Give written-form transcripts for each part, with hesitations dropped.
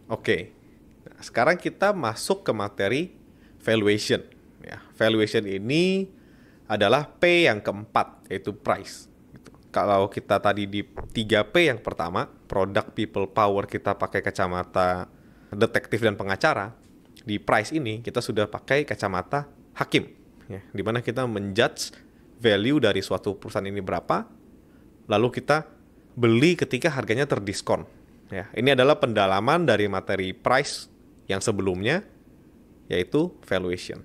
Oke. Nah, sekarang kita masuk ke materi valuation. Ya, valuation ini adalah P yang keempat, yaitu price. Gitu. Kalau kita tadi di 3P yang pertama, product, people, power, kita pakai kacamata detektif dan pengacara. Di price ini kita sudah pakai kacamata hakim. Ya, di mana kita menjudge value dari suatu perusahaan ini berapa, lalu kita beli ketika harganya terdiskon. Ya, ini adalah pendalaman dari materi price yang sebelumnya, yaitu valuation.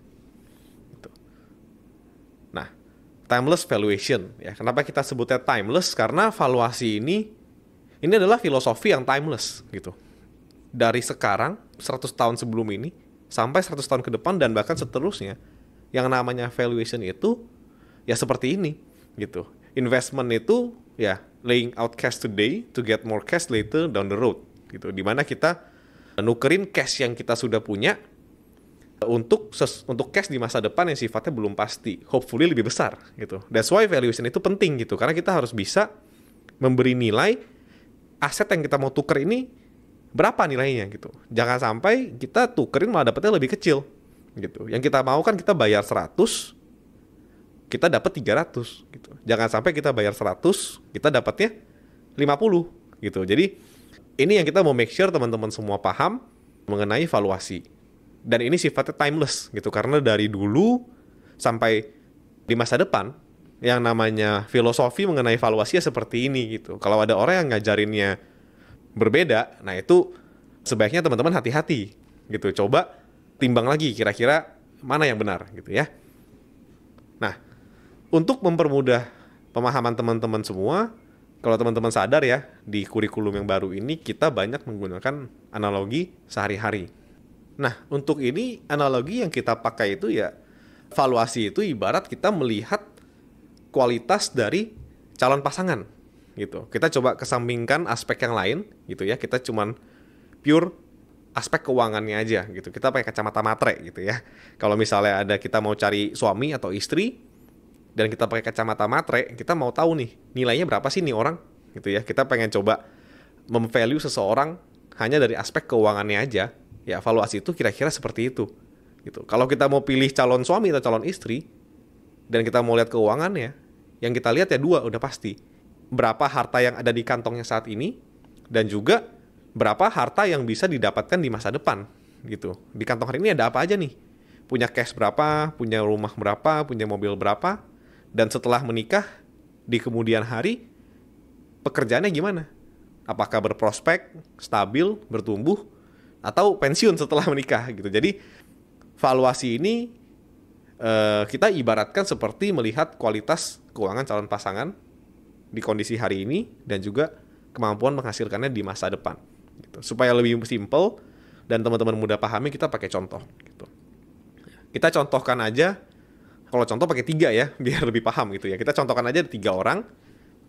Gitu. Nah, timeless valuation. Ya, kenapa kita sebutnya timeless? Karena valuasi ini adalah filosofi yang timeless gitu. Dari sekarang 100 tahun sebelum ini sampai 100 tahun ke depan dan bahkan seterusnya, yang namanya valuation itu ya seperti ini gitu. Investment itu ya laying out cash today to get more cash later down the road gitu. Dimana kita nukerin cash yang kita sudah punya untuk cash di masa depan yang sifatnya belum pasti, hopefully lebih besar gitu. That's why valuation itu penting gitu, karena kita harus bisa memberi nilai aset yang kita mau tuker ini berapa nilainya gitu. Jangan sampai kita tukerin malah dapetnya lebih kecil gitu. Yang kita mau kan kita bayar 100, kita dapat 300 gitu. Jangan sampai kita bayar 100, kita dapatnya 50 gitu. Jadi ini yang kita mau make sure teman-teman semua paham mengenai valuasi. Dan ini sifatnya timeless gitu, karena dari dulu sampai di masa depan yang namanya filosofi mengenai valuasi ya seperti ini gitu. Kalau ada orang yang ngajarinnya berbeda, nah itu sebaiknya teman-teman hati-hati gitu. Coba timbang lagi kira-kira mana yang benar gitu ya. Nah, untuk mempermudah pemahaman teman-teman semua, kalau teman-teman sadar ya, di kurikulum yang baru ini kita banyak menggunakan analogi sehari-hari. Nah, untuk ini analogi yang kita pakai itu ya, valuasi itu ibarat kita melihat kualitas dari calon pasangan gitu. Kita coba kesampingkan aspek yang lain gitu ya. Kita cuman pure aspek keuangannya aja gitu. Kita pakai kacamata matre gitu ya. Kalau misalnya ada kita mau cari suami atau istri dan kita pakai kacamata matre, kita mau tahu nih nilainya berapa sih nih orang gitu ya. Kita pengen coba memvalue seseorang hanya dari aspek keuangannya aja. Ya, valuasi itu kira-kira seperti itu gitu. Kalau kita mau pilih calon suami atau calon istri dan kita mau lihat keuangannya, yang kita lihat ya dua udah pasti. Berapa harta yang ada di kantongnya saat ini dan juga berapa harta yang bisa didapatkan di masa depan gitu. Di kantong hari ini ada apa aja nih? Punya cash berapa, punya rumah berapa, punya mobil berapa, dan setelah menikah di kemudian hari pekerjaannya gimana? Apakah berprospek, stabil, bertumbuh, atau pensiun setelah menikah gitu. Jadi valuasi ini kita ibaratkan seperti melihat kualitas keuangan calon pasangan di kondisi hari ini dan juga kemampuan menghasilkannya di masa depan. Gitu. Supaya lebih simple dan teman-teman mudah pahami, kita pakai contoh. Gitu. Kita contohkan aja, kalau contoh pakai 3 ya, biar lebih paham gitu ya. Kita contohkan aja 3 orang,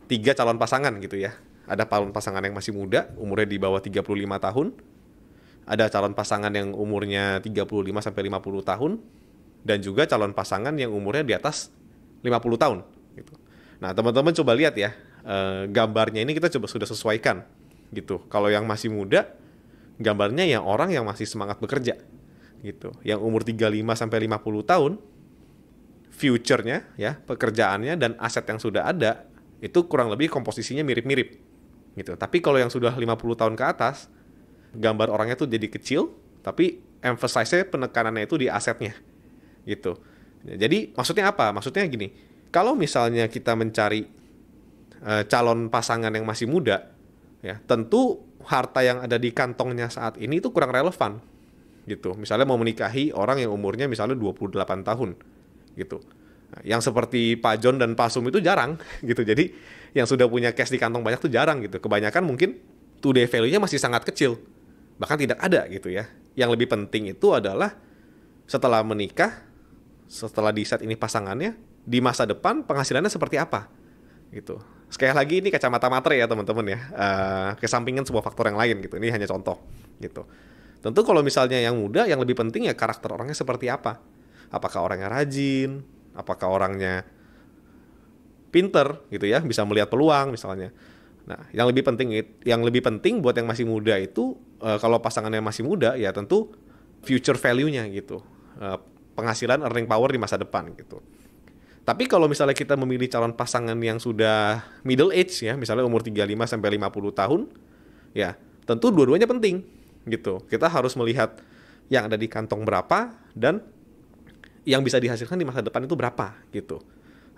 3 calon pasangan gitu ya. Ada calon pasangan yang masih muda, umurnya di bawah 35 tahun. Ada calon pasangan yang umurnya 35 sampai 50 tahun dan juga calon pasangan yang umurnya di atas 50 tahun gitu. Nah, teman-teman coba lihat ya, gambarnya ini kita coba sudah sesuaikan gitu. Kalau yang masih muda, gambarnya yang orang yang masih semangat bekerja gitu. Yang umur 35 sampai 50 tahun, future-nya ya, pekerjaannya dan aset yang sudah ada itu kurang lebih komposisinya mirip-mirip gitu. Tapi kalau yang sudah 50 tahun ke atas, gambar orangnya tuh jadi kecil, tapi emphasize-nya penekanannya itu di asetnya gitu. Jadi maksudnya apa? Maksudnya gini, kalau misalnya kita mencari calon pasangan yang masih muda, ya tentu harta yang ada di kantongnya saat ini itu kurang relevan gitu. Misalnya mau menikahi orang yang umurnya misalnya 28 tahun gitu. Nah, yang seperti Pak John dan Pak Sum itu jarang gitu. Jadi yang sudah punya cash di kantong banyak tuh jarang gitu. Kebanyakan mungkin today value-nya masih sangat kecil. Bahkan tidak ada gitu ya. Yang lebih penting itu adalah setelah menikah, setelah di set ini pasangannya, di masa depan penghasilannya seperti apa gitu. Sekali lagi ini kacamata matre ya teman-teman ya. Kesampingan sebuah faktor yang lain gitu. Ini hanya contoh gitu. Tentu kalau misalnya yang muda, yang lebih penting ya karakter orangnya seperti apa. Apakah orangnya rajin, apakah orangnya pinter gitu ya, bisa melihat peluang misalnya. Nah, yang lebih penting buat yang masih muda itu kalau pasangannya masih muda ya tentu future value-nya gitu. Penghasilan earning power di masa depan gitu. Tapi kalau misalnya kita memilih calon pasangan yang sudah middle age ya, misalnya umur 35 sampai 50 tahun, ya tentu dua-duanya penting gitu. Kita harus melihat yang ada di kantong berapa dan yang bisa dihasilkan di masa depan itu berapa gitu.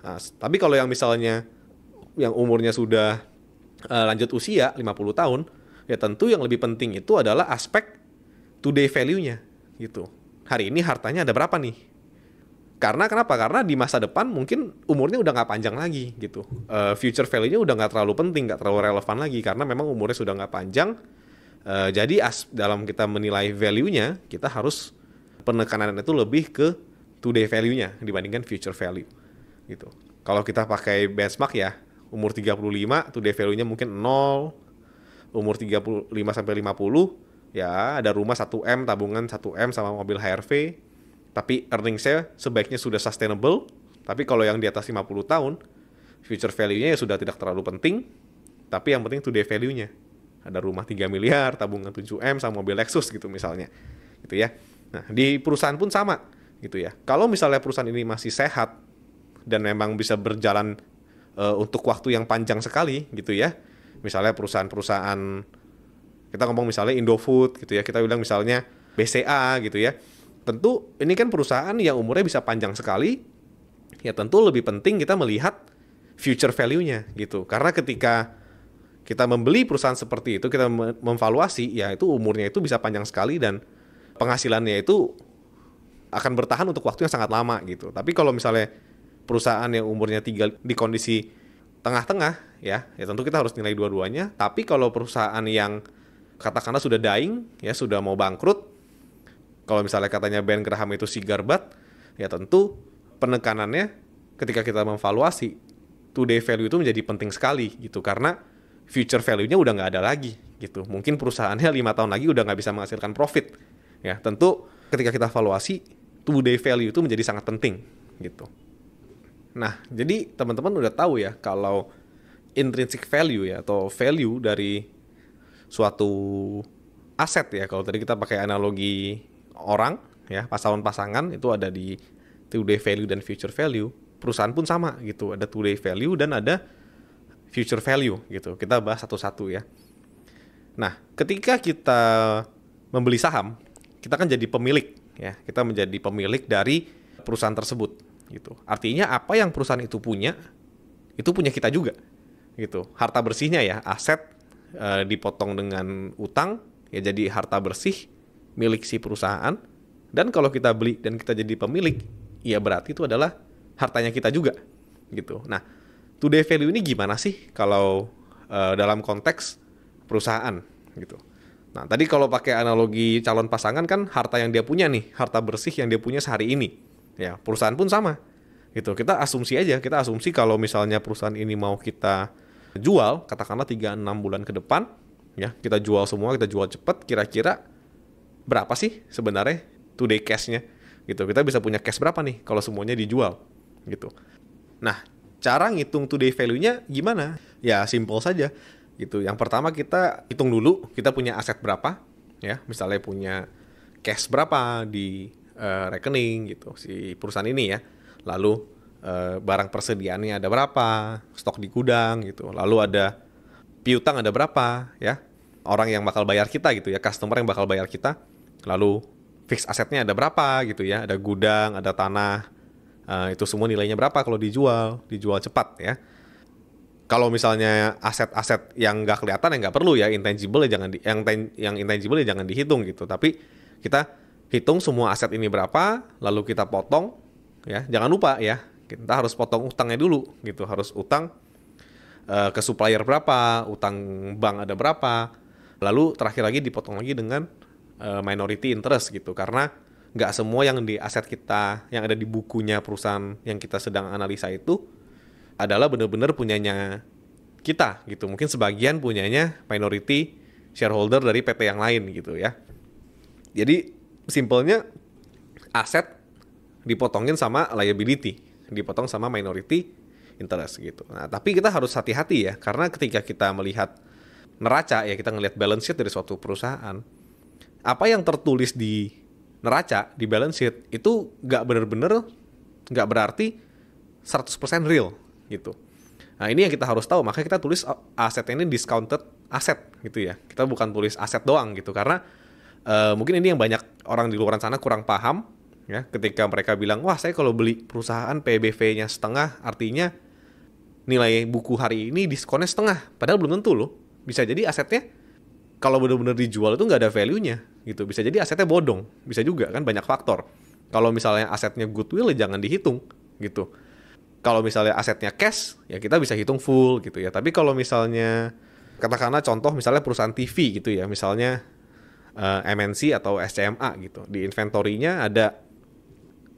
Nah, tapi kalau yang misalnya yang umurnya sudah lanjut usia 50 tahun, ya tentu yang lebih penting itu adalah aspek today value-nya gitu. Hari ini hartanya ada berapa nih? Karena kenapa? Karena di masa depan mungkin umurnya udah nggak panjang lagi gitu. Future value-nya udah nggak terlalu penting, nggak terlalu relevan lagi karena memang umurnya sudah nggak panjang. Jadi dalam kita menilai value-nya, kita harus penekanan itu lebih ke today value-nya dibandingkan future value gitu. Kalau kita pakai benchmark ya, umur 35 today value-nya mungkin 0, umur 35 sampai 50 ya ada rumah 1M, tabungan 1M sama mobil HRV. Tapi earnings-nya sebaiknya sudah sustainable. Tapi kalau yang di atas 50 tahun, future value-nya ya sudah tidak terlalu penting. Tapi yang penting today value-nya. Ada rumah 3 miliar, tabungan 7M, sama mobil Lexus gitu misalnya. Gitu ya. Nah, di perusahaan pun sama gitu ya. Kalau misalnya perusahaan ini masih sehat dan memang bisa berjalan untuk waktu yang panjang sekali gitu ya. Misalnya perusahaan-perusahaan, kita ngomong misalnya Indofood gitu ya. Kita bilang misalnya BCA gitu ya. Tentu ini kan perusahaan yang umurnya bisa panjang sekali, ya tentu lebih penting kita melihat future value-nya gitu. Karena ketika kita membeli perusahaan seperti itu, kita memvaluasi, ya itu umurnya itu bisa panjang sekali dan penghasilannya itu akan bertahan untuk waktu yang sangat lama gitu. Tapi kalau misalnya perusahaan yang umurnya di kondisi tengah-tengah, ya tentu kita harus nilai dua-duanya. Tapi kalau perusahaan yang katakanlah sudah dying, ya sudah mau bangkrut, kalau misalnya katanya Ben Graham itu cigar butt, ya tentu penekanannya ketika kita memvaluasi today value itu menjadi penting sekali gitu karena future value-nya udah nggak ada lagi gitu. Mungkin perusahaannya 5 tahun lagi udah nggak bisa menghasilkan profit. Ya tentu ketika kita valuasi today value itu menjadi sangat penting gitu. Nah jadi teman-teman udah tahu ya kalau intrinsic value ya atau value dari suatu aset ya. Kalau tadi kita pakai analogi orang ya, pasangan itu ada di today value dan future value. Perusahaan pun sama gitu, ada today value dan ada future value gitu. Kita bahas satu-satu ya. Nah, ketika kita membeli saham, kita kan jadi pemilik ya. Kita menjadi pemilik dari perusahaan tersebut gitu. Artinya apa yang perusahaan itu punya kita juga gitu. Harta bersihnya ya, aset dipotong dengan utang ya jadi harta bersih milik si perusahaan. Dan kalau kita beli dan kita jadi pemilik, ya berarti itu adalah hartanya kita juga gitu. Nah, today value ini gimana sih kalau dalam konteks perusahaan gitu. Nah, tadi kalau pakai analogi calon pasangan kan harta yang dia punya nih, harta bersih yang dia punya sehari ini. Ya, perusahaan pun sama gitu. Kita asumsi aja, kita asumsi kalau misalnya perusahaan ini mau kita jual, katakanlah 3-6 bulan ke depan, ya kita jual semua, kita jual cepat, kira-kira berapa sih sebenarnya today cash-nya gitu. Kita bisa punya cash berapa nih kalau semuanya dijual gitu. Nah, cara ngitung today value-nya gimana? Ya simple saja gitu. Yang pertama kita hitung dulu kita punya aset berapa ya. Misalnya punya cash berapa di rekening gitu si perusahaan ini ya. Lalu barang persediaannya ada berapa, stok di gudang gitu. Lalu ada piutang ada berapa ya. Orang yang bakal bayar kita gitu ya, customer yang bakal bayar kita. Lalu fix asetnya ada berapa gitu ya, ada gudang, ada tanah, itu semua nilainya berapa kalau dijual cepat ya. Kalau misalnya aset-aset yang nggak kelihatan ya nggak perlu ya, intangible ya jangan yang intangible ya jangan dihitung gitu. Tapi kita hitung semua aset ini berapa, lalu kita potong ya. Jangan lupa ya, kita harus potong utangnya dulu gitu, harus utang ke supplier berapa, utang bank ada berapa, lalu terakhir lagi dipotong lagi dengan minority interest gitu, karena nggak semua yang di aset kita yang ada di bukunya perusahaan yang kita sedang analisa itu adalah benar-benar punyanya kita gitu. Mungkin sebagian punyanya minority shareholder dari PT yang lain gitu ya. Jadi simpelnya aset dipotongin sama liability, dipotong sama minority interest gitu. Nah, tapi kita harus hati-hati ya, karena ketika kita melihat neraca ya, kita ngelihat balance sheet dari suatu perusahaan, apa yang tertulis di neraca, di balance sheet, itu nggak berarti 100% real gitu. Nah ini yang kita harus tahu, makanya kita tulis aset ini discounted aset gitu ya. Kita bukan tulis aset doang gitu, karena mungkin ini yang banyak orang di luar sana kurang paham ya. Ketika mereka bilang, wah saya kalau beli perusahaan PBV-nya setengah, artinya nilai buku hari ini diskonnya setengah. Padahal belum tentu loh. Bisa jadi asetnya kalau benar-benar dijual itu nggak ada value-nya gitu. Bisa jadi asetnya bodong. Bisa juga kan, banyak faktor. Kalau misalnya asetnya goodwill ya jangan dihitung gitu. Kalau misalnya asetnya cash, ya kita bisa hitung full gitu ya. Tapi kalau misalnya, katakanlah contoh misalnya perusahaan TV gitu ya, misalnya MNC atau SCMA gitu, di inventory-nya ada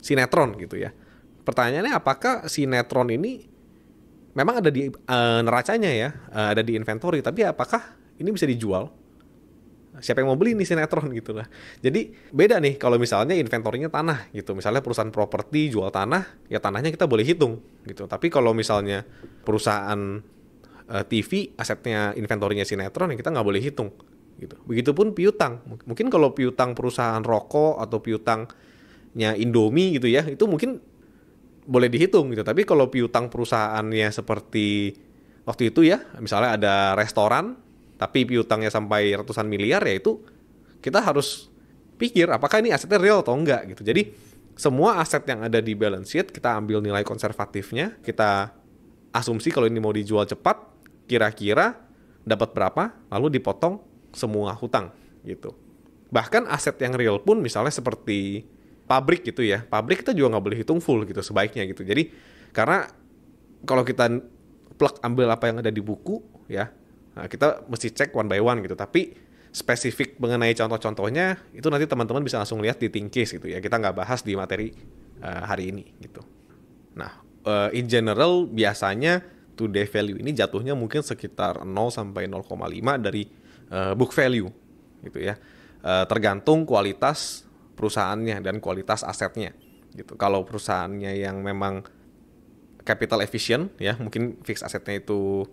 sinetron gitu ya. Pertanyaannya, apakah sinetron ini memang ada di neracanya ya, ada di inventory, tapi apakah ini bisa dijual? Siapa yang mau beli nih sinetron gitu lah. Jadi beda nih kalau misalnya inventorinya tanah gitu. Misalnya perusahaan properti jual tanah, ya tanahnya kita boleh hitung gitu. Tapi kalau misalnya perusahaan TV, asetnya inventorinya sinetron, ya kita nggak boleh hitung gitu. Begitupun piutang. Mungkin kalau piutang perusahaan rokok atau piutangnya Indomie gitu ya, itu mungkin boleh dihitung gitu. Tapi kalau piutang perusahaannya seperti waktu itu ya, misalnya ada restoran tapi piutangnya sampai ratusan miliar, ya itu kita harus pikir apakah ini asetnya real atau enggak gitu. Jadi semua aset yang ada di balance sheet kita ambil nilai konservatifnya, kita asumsi kalau ini mau dijual cepat, kira-kira dapat berapa, lalu dipotong semua hutang gitu. Bahkan aset yang real pun misalnya seperti pabrik gitu ya, pabrik kita juga nggak boleh hitung full gitu sebaiknya gitu. Jadi karena kalau kita plug ambil apa yang ada di buku ya, nah, kita mesti cek one by one gitu. Tapi spesifik mengenai contoh-contohnya itu nanti teman-teman bisa langsung lihat di Think Case gitu ya. Kita nggak bahas di materi hari ini gitu. Nah, in general biasanya today value ini jatuhnya mungkin sekitar 0 sampai 0,5 dari book value gitu ya. Tergantung kualitas perusahaannya dan kualitas asetnya gitu. Kalau perusahaannya yang memang capital efficient ya, mungkin fixed asetnya itu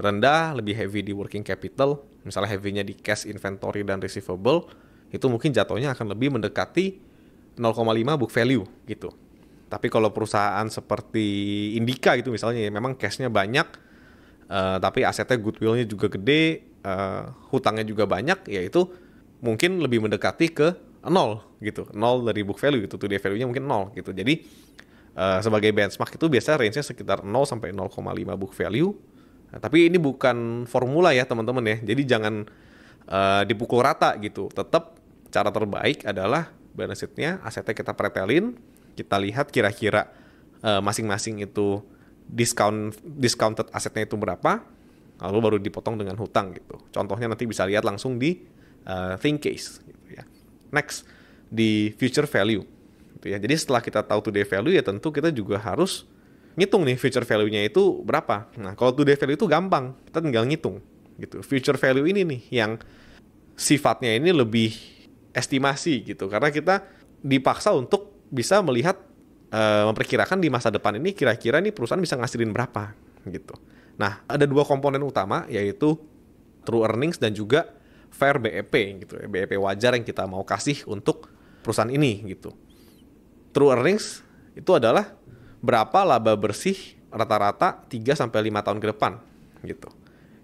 rendah, lebih heavy di working capital, misalnya heavy-nya di cash, inventory, dan receivable, itu mungkin jatuhnya akan lebih mendekati 0,5 book value gitu. Tapi kalau perusahaan seperti Indika gitu misalnya, ya memang cash-nya banyak, tapi asetnya goodwill-nya juga gede, hutangnya juga banyak, ya itu mungkin lebih mendekati ke 0 gitu, 0 dari book value gitu, today value-nya mungkin 0 gitu. Jadi sebagai benchmark itu biasa range-nya sekitar 0 sampai 0,5 book value. Nah, tapi ini bukan formula ya teman-teman ya. Jadi jangan dipukul rata gitu. Tetap cara terbaik adalah balance sheet-nya, asetnya kita pretelin, kita lihat kira-kira masing-masing itu discounted asetnya itu berapa, lalu baru dipotong dengan hutang gitu. Contohnya nanti bisa lihat langsung di Think Case gitu ya. Next, di future value gitu ya. Jadi setelah kita tahu today value, ya tentu kita juga harus ngitung nih future value-nya itu berapa. Nah, kalau today value itu gampang, kita tinggal ngitung gitu. Future value ini nih yang sifatnya ini lebih estimasi gitu, karena kita dipaksa untuk bisa melihat memperkirakan di masa depan ini kira-kira nih perusahaan bisa ngasilin berapa gitu. Nah, ada dua komponen utama, yaitu true earnings dan juga fair BEP gitu ya, BEP wajar yang kita mau kasih untuk perusahaan ini gitu. True earnings itu adalah berapa laba bersih rata-rata 3-5 tahun ke depan gitu.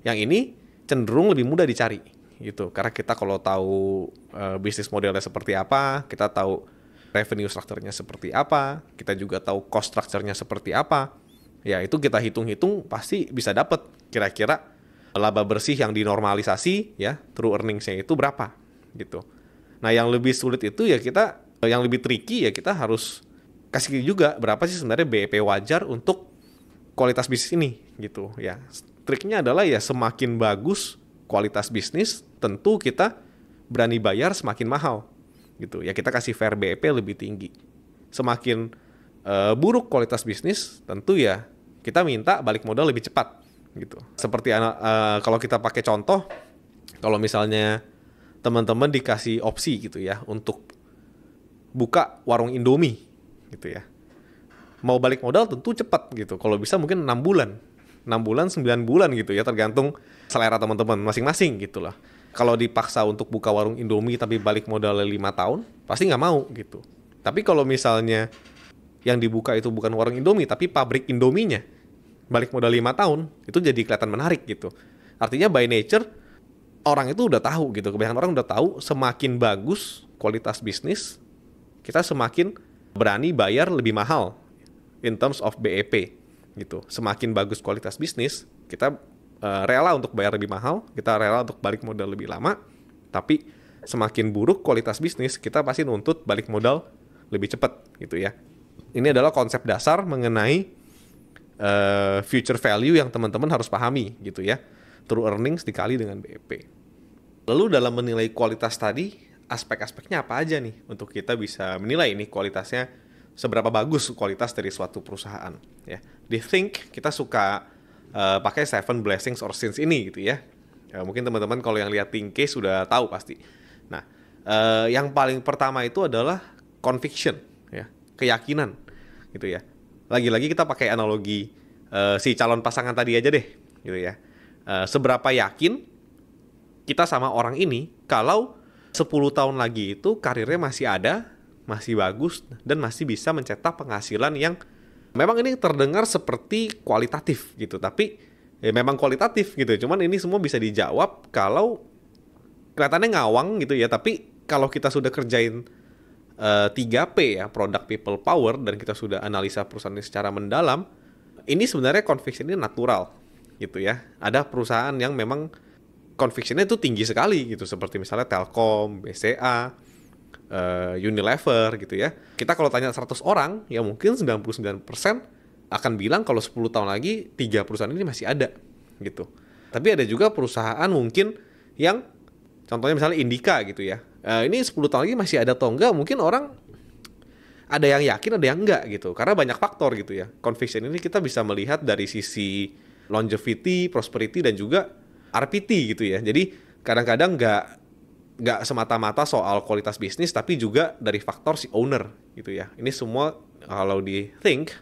Yang ini cenderung lebih mudah dicari gitu, karena kita kalau tahu bisnis modelnya seperti apa, kita tahu revenue structure-nya seperti apa, kita juga tahu cost structure-nya seperti apa, ya itu kita hitung-hitung pasti bisa dapat kira-kira laba bersih yang dinormalisasi ya, true earnings-nya itu berapa gitu. Nah yang lebih sulit itu ya kita, yang lebih tricky ya kita harus kasih juga berapa sih sebenarnya BEP wajar untuk kualitas bisnis ini gitu ya. Triknya adalah ya semakin bagus kualitas bisnis, tentu kita berani bayar semakin mahal gitu ya. Kita kasih fair BEP lebih tinggi. Semakin buruk kualitas bisnis, tentu ya kita minta balik modal lebih cepat gitu. Seperti kalau kita pakai contoh, kalau misalnya teman-teman dikasih opsi gitu ya untuk buka warung Indomie gitu ya, mau balik modal tentu cepat gitu. Kalau bisa mungkin 6 bulan, 9 bulan gitu ya, tergantung selera teman-teman masing-masing gitu lah. Kalau dipaksa untuk buka warung Indomie tapi balik modalnya 5 tahun, pasti nggak mau gitu. Tapi kalau misalnya yang dibuka itu bukan warung Indomie, tapi pabrik Indominya, balik modal 5 tahun, itu jadi kelihatan menarik gitu. Artinya by nature, orang itu udah tahu gitu. Kebanyakan orang udah tahu, semakin bagus kualitas bisnis, kita semakin berani bayar lebih mahal in terms of BEP gitu. Semakin bagus kualitas bisnis, kita rela untuk bayar lebih mahal, kita rela untuk balik modal lebih lama, tapi semakin buruk kualitas bisnis, kita pasti nuntut balik modal lebih cepat gitu ya. Ini adalah konsep dasar mengenai future value yang teman-teman harus pahami gitu ya. True earnings dikali dengan BEP. Lalu dalam menilai kualitas tadi, aspek-aspeknya apa aja nih untuk kita bisa menilai ini kualitasnya seberapa bagus kualitas dari suatu perusahaan ya. Di Think kita suka pakai 7 blessings or sins ini gitu ya. Mungkin teman-teman kalau yang lihat Think Case sudah tahu pasti. Nah, yang paling pertama itu adalah conviction ya, keyakinan gitu ya. Lagi-lagi kita pakai analogi si calon pasangan tadi aja deh gitu ya. Seberapa yakin kita sama orang ini kalau 10 tahun lagi itu karirnya masih ada, masih bagus, dan masih bisa mencetak penghasilan yang memang ini terdengar seperti kualitatif gitu, tapi ya memang kualitatif gitu. Cuman ini semua bisa dijawab kalau kelihatannya ngawang gitu ya, tapi kalau kita sudah kerjain 3P ya, Product People Power, dan kita sudah analisa perusahaan ini secara mendalam, ini sebenarnya conviction-nya natural gitu ya. Ada perusahaan yang memang conviction-nya itu tinggi sekali gitu, seperti misalnya Telkom, BCA, Unilever gitu ya. Kita kalau tanya 100 orang, ya mungkin 99% akan bilang kalau 10 tahun lagi 3 perusahaan ini masih ada gitu. Tapi ada juga perusahaan mungkin yang contohnya misalnya Indika gitu ya. Ini 10 tahun lagi masih ada atau enggak, mungkin orang ada yang yakin, ada yang enggak gitu. Karena banyak faktor gitu ya. Conviction ini kita bisa melihat dari sisi longevity, prosperity, dan juga RPT gitu ya. Jadi kadang-kadang nggak semata-mata soal kualitas bisnis, tapi juga dari faktor si owner gitu ya. Ini semua kalau di Think,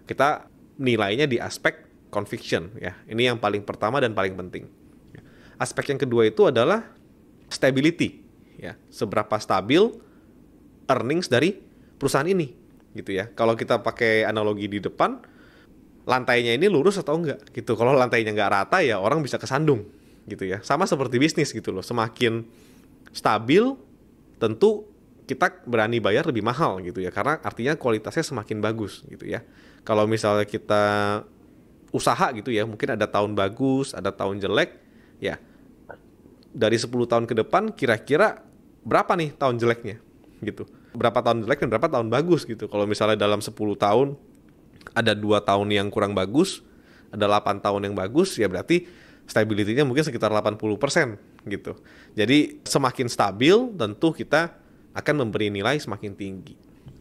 kita nilainya di aspek conviction ya. Ini yang paling pertama dan paling penting. Aspek yang kedua itu adalah stability ya. Seberapa stabil earnings dari perusahaan ini gitu ya. Kalau kita pakai analogi di depan, lantainya ini lurus atau enggak gitu. Kalau lantainya nggak rata ya orang bisa kesandung gitu ya. Sama seperti bisnis gitu loh. Semakin stabil, tentu kita berani bayar lebih mahal gitu ya, karena artinya kualitasnya semakin bagus gitu ya. Kalau misalnya kita usaha gitu ya, mungkin ada tahun bagus, ada tahun jelek ya. Dari 10 tahun ke depan kira-kira berapa nih tahun jeleknya gitu. Berapa tahun jelek dan berapa tahun bagus gitu. Kalau misalnya dalam 10 tahun ada 2 tahun yang kurang bagus, ada 8 tahun yang bagus, ya berarti stability-nya mungkin sekitar 80% gitu. Jadi semakin stabil, tentu kita akan memberi nilai semakin tinggi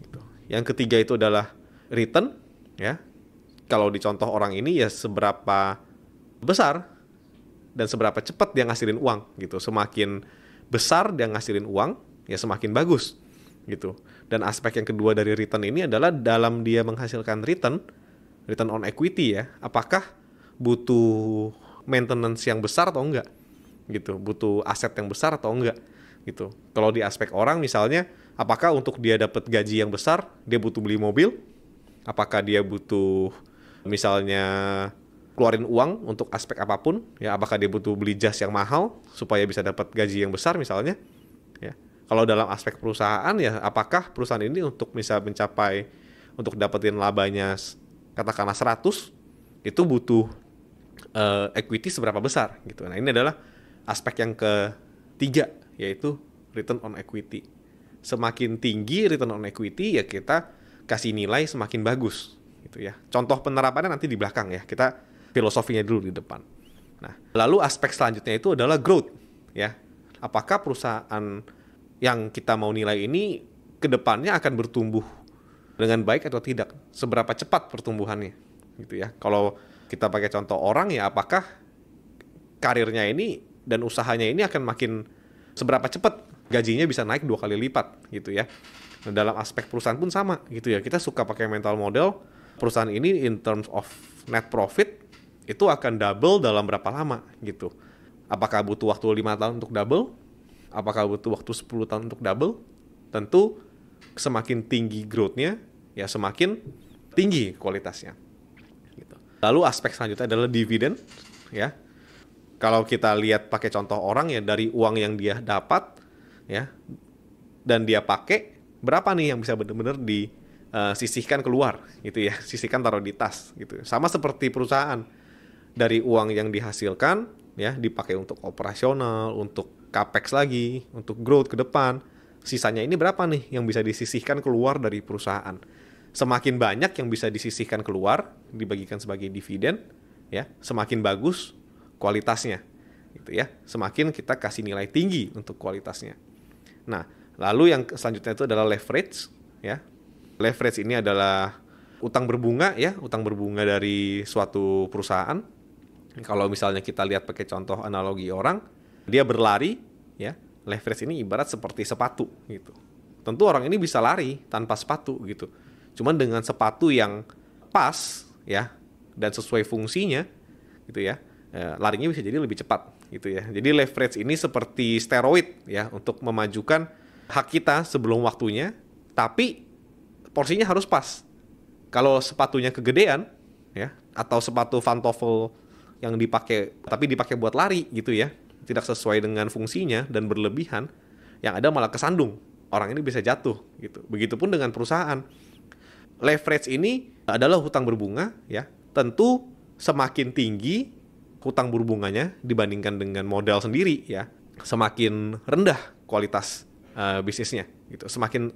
gitu. Yang ketiga itu adalah return ya. Kalau dicontoh orang ini ya seberapa besar dan seberapa cepat dia ngasilin uang gitu. Semakin besar dia ngasilin uang, ya semakin bagus gitu. Dan aspek yang kedua dari return ini adalah dalam dia menghasilkan return on equity ya. Apakah butuh maintenance yang besar atau enggak gitu, butuh aset yang besar atau enggak gitu. Kalau di aspek orang misalnya, apakah untuk dia dapat gaji yang besar dia butuh beli mobil, apakah dia butuh misalnya keluarin uang untuk aspek apapun ya, apakah dia butuh beli jas yang mahal supaya bisa dapat gaji yang besar misalnya ya. Kalau dalam aspek perusahaan ya, apakah perusahaan ini untuk bisa mencapai, untuk dapetin labanya katakanlah 100, itu butuh equity seberapa besar gitu. Nah, ini adalah aspek yang ketiga, yaitu return on equity. Semakin tinggi return on equity ya kita kasih nilai semakin bagus gitu ya. Contoh penerapannya nanti di belakang ya. Kita filosofinya dulu di depan. Nah, lalu aspek selanjutnya itu adalah growth ya. Apakah perusahaan yang kita mau nilai ini ke depannya akan bertumbuh dengan baik atau tidak? Seberapa cepat pertumbuhannya gitu ya. Kalau kita pakai contoh orang ya, apakah karirnya ini dan usahanya ini akan makin seberapa cepat gajinya bisa naik 2 kali lipat gitu ya. Nah, dalam aspek perusahaan pun sama gitu ya. Kita suka pakai mental model perusahaan ini in terms of net profit itu akan double dalam berapa lama gitu. Apakah butuh waktu 5 tahun untuk double? Apakah butuh waktu 10 tahun untuk double? Tentu semakin tinggi growth-nya, ya semakin tinggi kualitasnya. Gitu. Lalu aspek selanjutnya adalah dividen, ya. Kalau kita lihat pakai contoh orang ya, dari uang yang dia dapat, ya, dan dia pakai, berapa nih yang bisa benar-benar disisihkan keluar, gitu ya, sisihkan taruh di tas, gitu. Sama seperti perusahaan, dari uang yang dihasilkan, ya, dipakai untuk operasional, untuk capex lagi, untuk growth ke depan. Sisanya ini berapa nih yang bisa disisihkan keluar dari perusahaan? Semakin banyak yang bisa disisihkan keluar, dibagikan sebagai dividen, ya, semakin bagus kualitasnya, gitu ya. Semakin kita kasih nilai tinggi untuk kualitasnya. Nah, lalu yang selanjutnya itu adalah leverage, ya. Leverage ini adalah utang berbunga, ya, utang berbunga dari suatu perusahaan. Kalau misalnya kita lihat pakai contoh analogi orang, dia berlari, ya, leverage ini ibarat seperti sepatu, gitu. Tentu orang ini bisa lari tanpa sepatu, gitu. Cuman dengan sepatu yang pas, ya, dan sesuai fungsinya, gitu ya, larinya bisa jadi lebih cepat, gitu ya. Jadi leverage ini seperti steroid, ya, untuk memajukan hak kita sebelum waktunya, tapi porsinya harus pas. Kalau sepatunya kegedean, ya, atau sepatu pantofel yang dipakai tapi dipakai buat lari, gitu ya, tidak sesuai dengan fungsinya dan berlebihan, yang ada malah kesandung. Orang ini bisa jatuh, gitu. Begitupun dengan perusahaan. Leverage ini adalah hutang berbunga, ya. Tentu semakin tinggi hutang berbunganya dibandingkan dengan modal sendiri, ya, semakin rendah kualitas bisnisnya, gitu. Semakin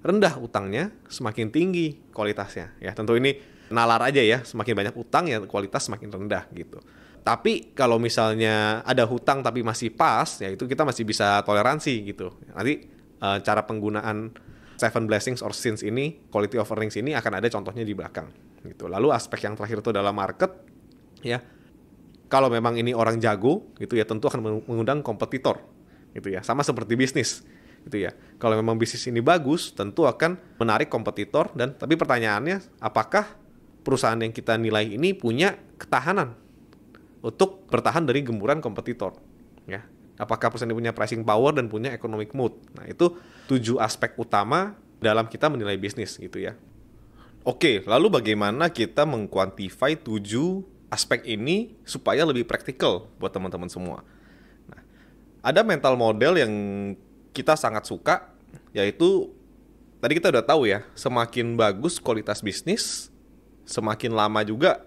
rendah utangnya, semakin tinggi kualitasnya, ya. Tentu ini nalar aja ya, semakin banyak utang ya kualitas semakin rendah, gitu. Tapi kalau misalnya ada hutang tapi masih pas, ya itu kita masih bisa toleransi, gitu. Nanti cara penggunaan Seven Blessings or Sins ini, quality of earnings ini akan ada contohnya di belakang, gitu. Lalu aspek yang terakhir itu adalah market, ya. Kalau memang ini orang jago, gitu ya, tentu akan mengundang kompetitor, gitu ya. Sama seperti bisnis, gitu ya. Kalau memang bisnis ini bagus, tentu akan menarik kompetitor, dan tapi pertanyaannya, apakah perusahaan yang kita nilai ini punya ketahanan untuk bertahan dari gemburan kompetitor, ya. Apakah perusahaan ini punya pricing power dan punya economic mood? Nah, itu 7 aspek utama dalam kita menilai bisnis, gitu ya. Oke, lalu bagaimana kita mengkuantify 7 aspek ini supaya lebih praktikal buat teman-teman semua? Nah, ada mental model yang kita sangat suka, yaitu tadi kita udah tahu ya, semakin bagus kualitas bisnis, semakin lama juga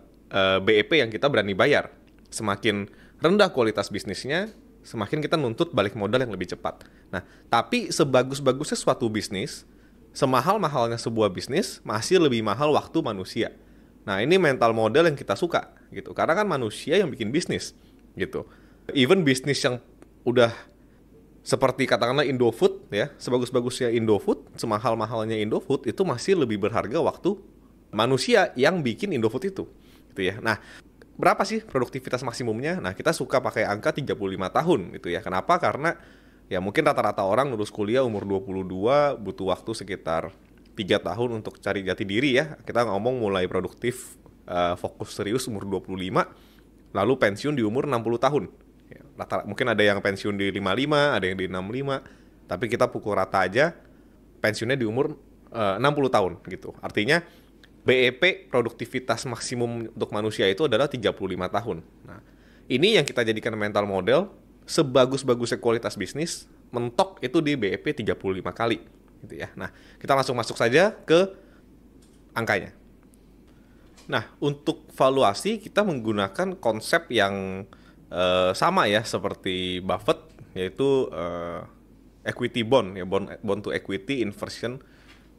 BEP yang kita berani bayar. Semakin rendah kualitas bisnisnya, semakin kita nuntut balik modal yang lebih cepat. Nah, tapi sebagus-bagusnya suatu bisnis, semahal-mahalnya sebuah bisnis, masih lebih mahal waktu manusia. Nah, ini mental model yang kita suka, gitu. Karena kan manusia yang bikin bisnis, gitu. Even bisnis yang udah seperti katakanlah Indofood, ya, sebagus-bagusnya Indofood, semahal-mahalnya Indofood, itu masih lebih berharga waktu manusia yang bikin Indofood itu, gitu ya. Nah, berapa sih produktivitas maksimumnya? Nah, kita suka pakai angka 35 tahun, gitu ya. Kenapa? Karena ya mungkin rata-rata orang lulus kuliah umur 22, butuh waktu sekitar 3 tahun untuk cari jati diri, ya. Kita ngomong mulai produktif, fokus serius umur 25, lalu pensiun di umur 60 tahun. Ya, mungkin ada yang pensiun di 55, ada yang di 65, tapi kita pukul rata aja pensiunnya di umur 60 tahun, gitu. Artinya BEP produktivitas maksimum untuk manusia itu adalah 35 tahun. Nah, ini yang kita jadikan mental model, sebagus-bagusnya kualitas bisnis, mentok itu di BEP 35 kali, gitu ya. Nah, kita langsung masuk saja ke angkanya. Nah, untuk valuasi kita menggunakan konsep yang sama ya seperti Buffett, yaitu equity bond, ya, bond to equity inversion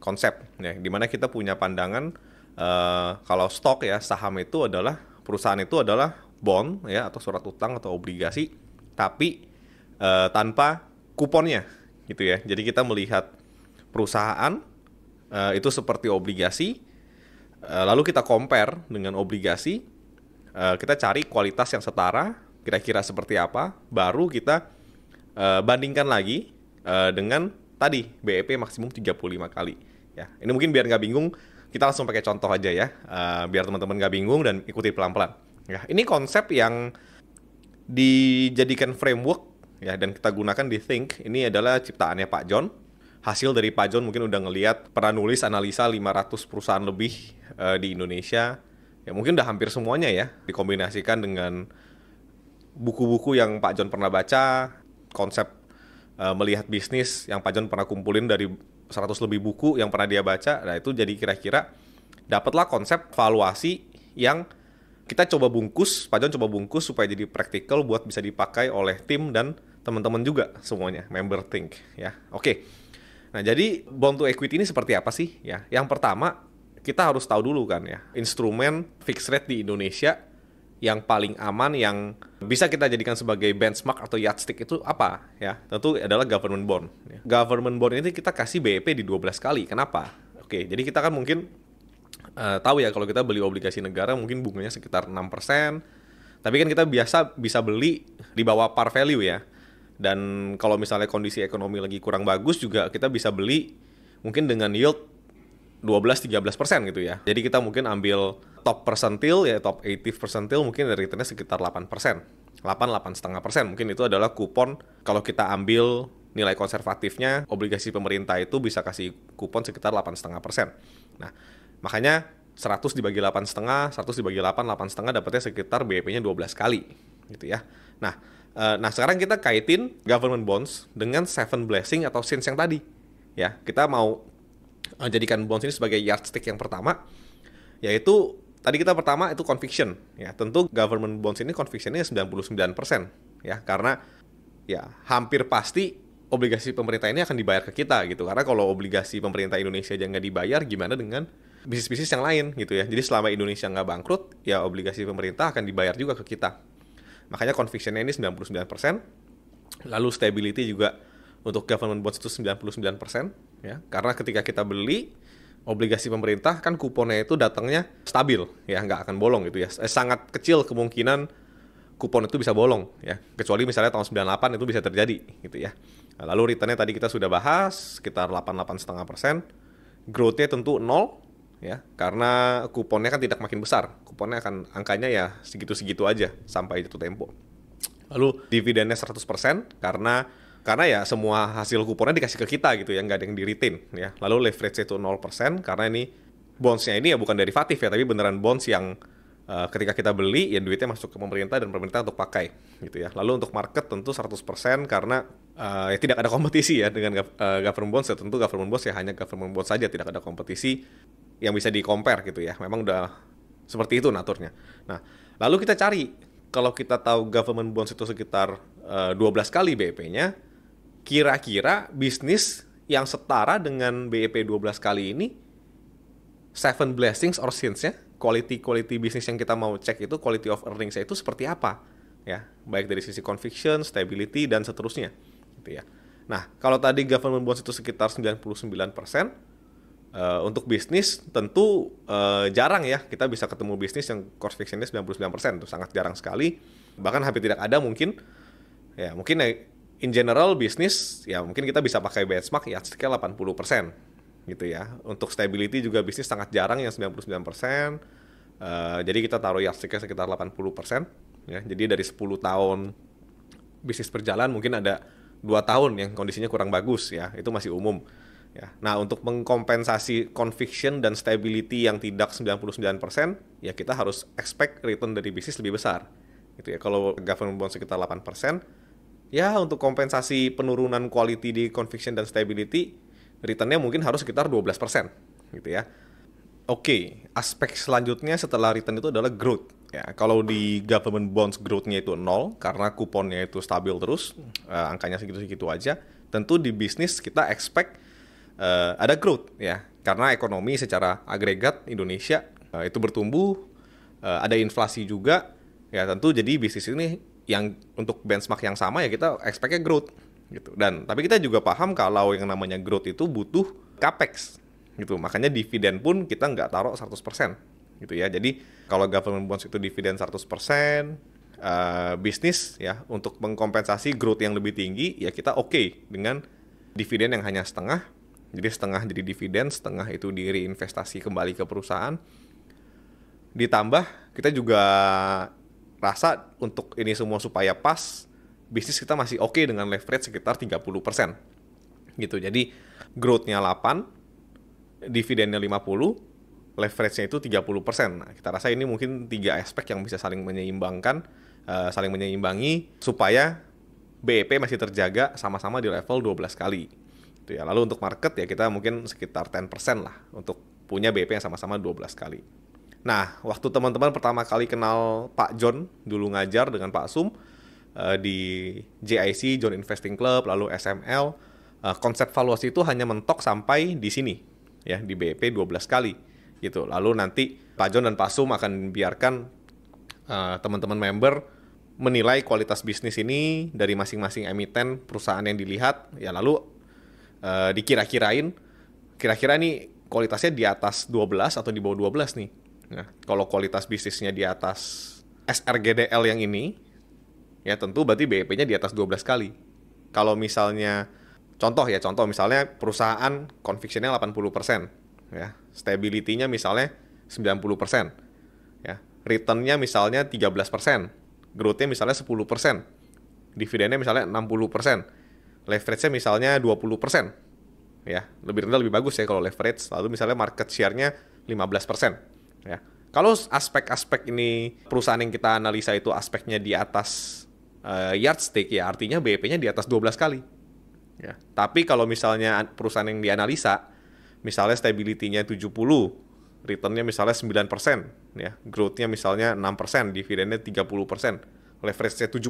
konsep, ya, dimana kita punya pandangan kalau stok, ya, saham itu adalah, perusahaan itu adalah bond, ya, atau surat utang atau obligasi, tapi tanpa kuponnya, gitu ya. Jadi kita melihat perusahaan itu seperti obligasi, lalu kita compare dengan obligasi, kita cari kualitas yang setara, kira-kira seperti apa, baru kita bandingkan lagi dengan tadi BEP maksimum 35 kali. Ya, ini mungkin biar nggak bingung, kita langsung pakai contoh aja ya, biar teman-teman nggak bingung dan ikuti pelan-pelan. Ya, ini konsep yang dijadikan framework ya, dan kita gunakan di Think. Ini adalah ciptaannya Pak John. Hasil dari Pak John mungkin udah ngelihat, pernah nulis analisa 500 perusahaan lebih di Indonesia. Ya mungkin udah hampir semuanya ya, dikombinasikan dengan buku-buku yang Pak John pernah baca, konsep melihat bisnis yang Pak John pernah kumpulin dari 100 lebih buku yang pernah dia baca. Nah itu jadi kira-kira dapatlah konsep valuasi yang kita coba bungkus, Pak John coba bungkus supaya jadi praktikal buat bisa dipakai oleh tim dan teman-teman juga semuanya, member Think ya. Oke. Nah, jadi bond to equity ini seperti apa sih ya? Yang pertama, kita harus tahu dulu kan ya, instrumen fixed rate di Indonesia yang paling aman, yang bisa kita jadikan sebagai benchmark atau yardstick itu apa ya? Tentu adalah government bond. Government bond ini kita kasih BEP di 12 kali. Kenapa? Oke, jadi kita kan mungkin tahu ya, kalau kita beli obligasi negara mungkin bunganya sekitar 6%, tapi kan kita biasa bisa beli di bawah par value ya. Dan kalau misalnya kondisi ekonomi lagi kurang bagus juga kita bisa beli mungkin dengan yield 12-13% gitu ya. Jadi kita mungkin ambil top persentil ya, top 80 persentil, mungkin returnnya sekitar 8%. 8-8,5%. Mungkin itu adalah kupon kalau kita ambil nilai konservatifnya, obligasi pemerintah itu bisa kasih kupon sekitar 8,5%. Nah, makanya 100 dibagi 8,5, 100 dibagi 8, 8,5 dapatnya sekitar BEP-nya 12 kali gitu ya. Nah, sekarang kita kaitin government bonds dengan 7 blessing atau sins yang tadi. Ya, kita mau jadikan bonds ini sebagai yardstick yang pertama, yaitu tadi kita pertama itu conviction ya. Tentu government bonds ini convictionnya 99% ya, karena ya hampir pasti obligasi pemerintah ini akan dibayar ke kita gitu. Karena kalau obligasi pemerintah Indonesia aja nggak dibayar, gimana dengan bisnis-bisnis yang lain gitu ya. Jadi selama Indonesia nggak bangkrut, ya obligasi pemerintah akan dibayar juga ke kita. Makanya conviction-nya ini 99%. Lalu stability juga untuk government bonds itu 99% ya. Karena ketika kita beli obligasi pemerintah kan kuponnya itu datangnya stabil ya, nggak akan bolong gitu ya. Sangat kecil kemungkinan kupon itu bisa bolong ya. Kecuali misalnya tahun 98 itu bisa terjadi gitu ya. Lalu returnnya tadi kita sudah bahas sekitar 8-8,5%. Growth-nya tentu 0 ya, karena kuponnya kan tidak makin besar. Kuponnya akan angkanya ya segitu-segitu aja sampai jatuh tempo. Lalu dividennya 100% karena ya semua hasil kuponnya dikasih ke kita gitu ya, nggak ada yang di-retain ya. Lalu leverage itu 0% karena ini bonds-nya ini ya bukan derivatif ya, tapi beneran bonds yang ketika kita beli ya duitnya masuk ke pemerintah dan pemerintah untuk pakai gitu ya. Lalu untuk market tentu 100% karena ya tidak ada kompetisi ya dengan government bonds ya. Tentu government bonds ya hanya government bonds saja, tidak ada kompetisi yang bisa di-compare gitu ya. Memang udah seperti itu naturnya. Nah, lalu kita cari, kalau kita tahu government bonds itu sekitar 12 kali BEP-nya, kira-kira bisnis yang setara dengan BEP 12 kali ini, 7 blessings or sins-nya, quality bisnis yang kita mau cek itu, quality of earnings-nya itu seperti apa ya, baik dari sisi conviction, stability, dan seterusnya gitu ya. Nah, kalau tadi government bonds itu sekitar 99%, untuk bisnis tentu jarang ya kita bisa ketemu bisnis yang conviction-nya 99%, itu sangat jarang sekali, bahkan hampir tidak ada mungkin ya. Mungkin in general bisnis ya mungkin kita bisa pakai benchmark ya sekitar 80% gitu ya. Untuk stability juga bisnis sangat jarang yang 99%. Jadi kita taruh yardstick-nya sekitar 80% ya. Jadi dari 10 tahun bisnis berjalan mungkin ada 2 tahun yang kondisinya kurang bagus ya, itu masih umum ya. Nah, untuk mengkompensasi conviction dan stability yang tidak 99%, ya kita harus expect return dari bisnis lebih besar gitu ya. Kalau government bond sekitar 8%, ya untuk kompensasi penurunan quality di conviction dan stability, returnnya mungkin harus sekitar 12% gitu ya. Oke, aspek selanjutnya setelah return itu adalah growth. Ya, kalau di government bonds growth-nya itu 0 karena kuponnya itu stabil terus, angkanya segitu-segitu aja. Tentu di bisnis kita expect ada growth ya, karena ekonomi secara agregat Indonesia itu bertumbuh, ada inflasi juga ya. Tentu jadi bisnis ini yang untuk benchmark yang sama ya kita expect-nya growth gitu. Dan tapi kita juga paham kalau yang namanya growth itu butuh capex gitu. Makanya dividen pun kita nggak taruh 100% gitu ya. Jadi kalau government bonds itu dividen 100%, bisnis ya untuk mengkompensasi growth yang lebih tinggi ya kita oke dengan dividen yang hanya setengah. Jadi setengah jadi dividen, setengah itu direinvestasi kembali ke perusahaan. Ditambah kita juga rasa untuk ini semua supaya pas, bisnis kita masih oke dengan leverage sekitar 30%. Gitu. Jadi growth-nya 8, dividennya 50, leverage-nya itu 30%. Nah, kita rasa ini mungkin 3 aspek yang bisa saling menyeimbangkan, saling menyeimbangi supaya BEP masih terjaga sama-sama di level 12 kali. Gitu ya. Lalu untuk market ya kita mungkin sekitar 10% lah untuk punya BEP yang sama-sama 12 kali. Nah, waktu teman-teman pertama kali kenal Pak John, dulu ngajar dengan Pak Sum di JIC, John Investing Club, lalu SML, konsep valuasi itu hanya mentok sampai di sini, ya, di BEP 12 kali. Gitu. Lalu nanti Pak John dan Pak Sum akan biarkan teman-teman member menilai kualitas bisnis ini dari masing-masing emiten perusahaan yang dilihat, ya lalu dikira-kirain, kira-kira nih kualitasnya di atas 12 atau di bawah 12 nih. Nah, kalau kualitas bisnisnya di atas SRGDL yang ini, ya tentu berarti BEP-nya di atas 12 kali. Kalau misalnya, contoh misalnya perusahaan conviction-nya 80%, ya, stability-nya misalnya 90%, ya, return-nya misalnya 13%, growth-nya misalnya 10%, dividennya misalnya 60%, leverage-nya misalnya 20%, ya, lebih rendah lebih bagus ya kalau leverage, lalu misalnya market share-nya 15%. Ya. Kalau aspek-aspek ini perusahaan yang kita analisa itu aspeknya di atas yardstick, ya artinya BEP-nya di atas 12 kali. Ya. Tapi kalau misalnya perusahaan yang dianalisa, misalnya stability-nya 70, return-nya misalnya 9%, ya, growth-nya misalnya 6%, dividennya 30%, leverage-nya 70%,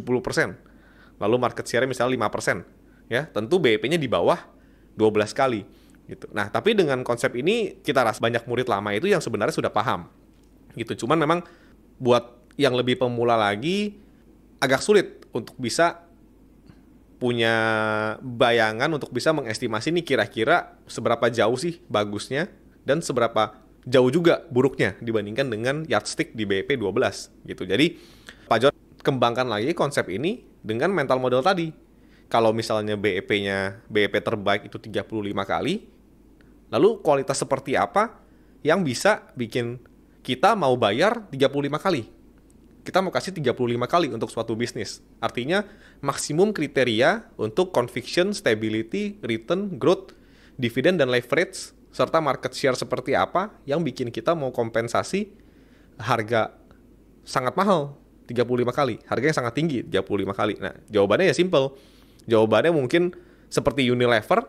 lalu market share-nya misalnya 5%, ya, tentu BEP-nya di bawah 12 kali. Gitu. Nah, tapi dengan konsep ini kita rasa banyak murid lama itu yang sebenarnya sudah paham. Gitu. Cuman memang buat yang lebih pemula lagi agak sulit untuk bisa punya bayangan untuk bisa mengestimasi nih kira-kira seberapa jauh sih bagusnya dan seberapa jauh juga buruknya dibandingkan dengan yardstick di BEP 12 gitu. Jadi Pak John kembangkan lagi konsep ini dengan mental model tadi. Kalau misalnya BEP terbaik itu 35 kali, lalu kualitas seperti apa yang bisa bikin kita mau bayar 35 kali? Kita mau kasih 35 kali untuk suatu bisnis. Artinya maksimum kriteria untuk conviction, stability, return, growth, dividen, dan leverage, serta market share seperti apa yang bikin kita mau kompensasi harga sangat mahal 35 kali. Harganya sangat tinggi 35 kali. Nah, jawabannya ya simple. Jawabannya mungkin seperti Unilever,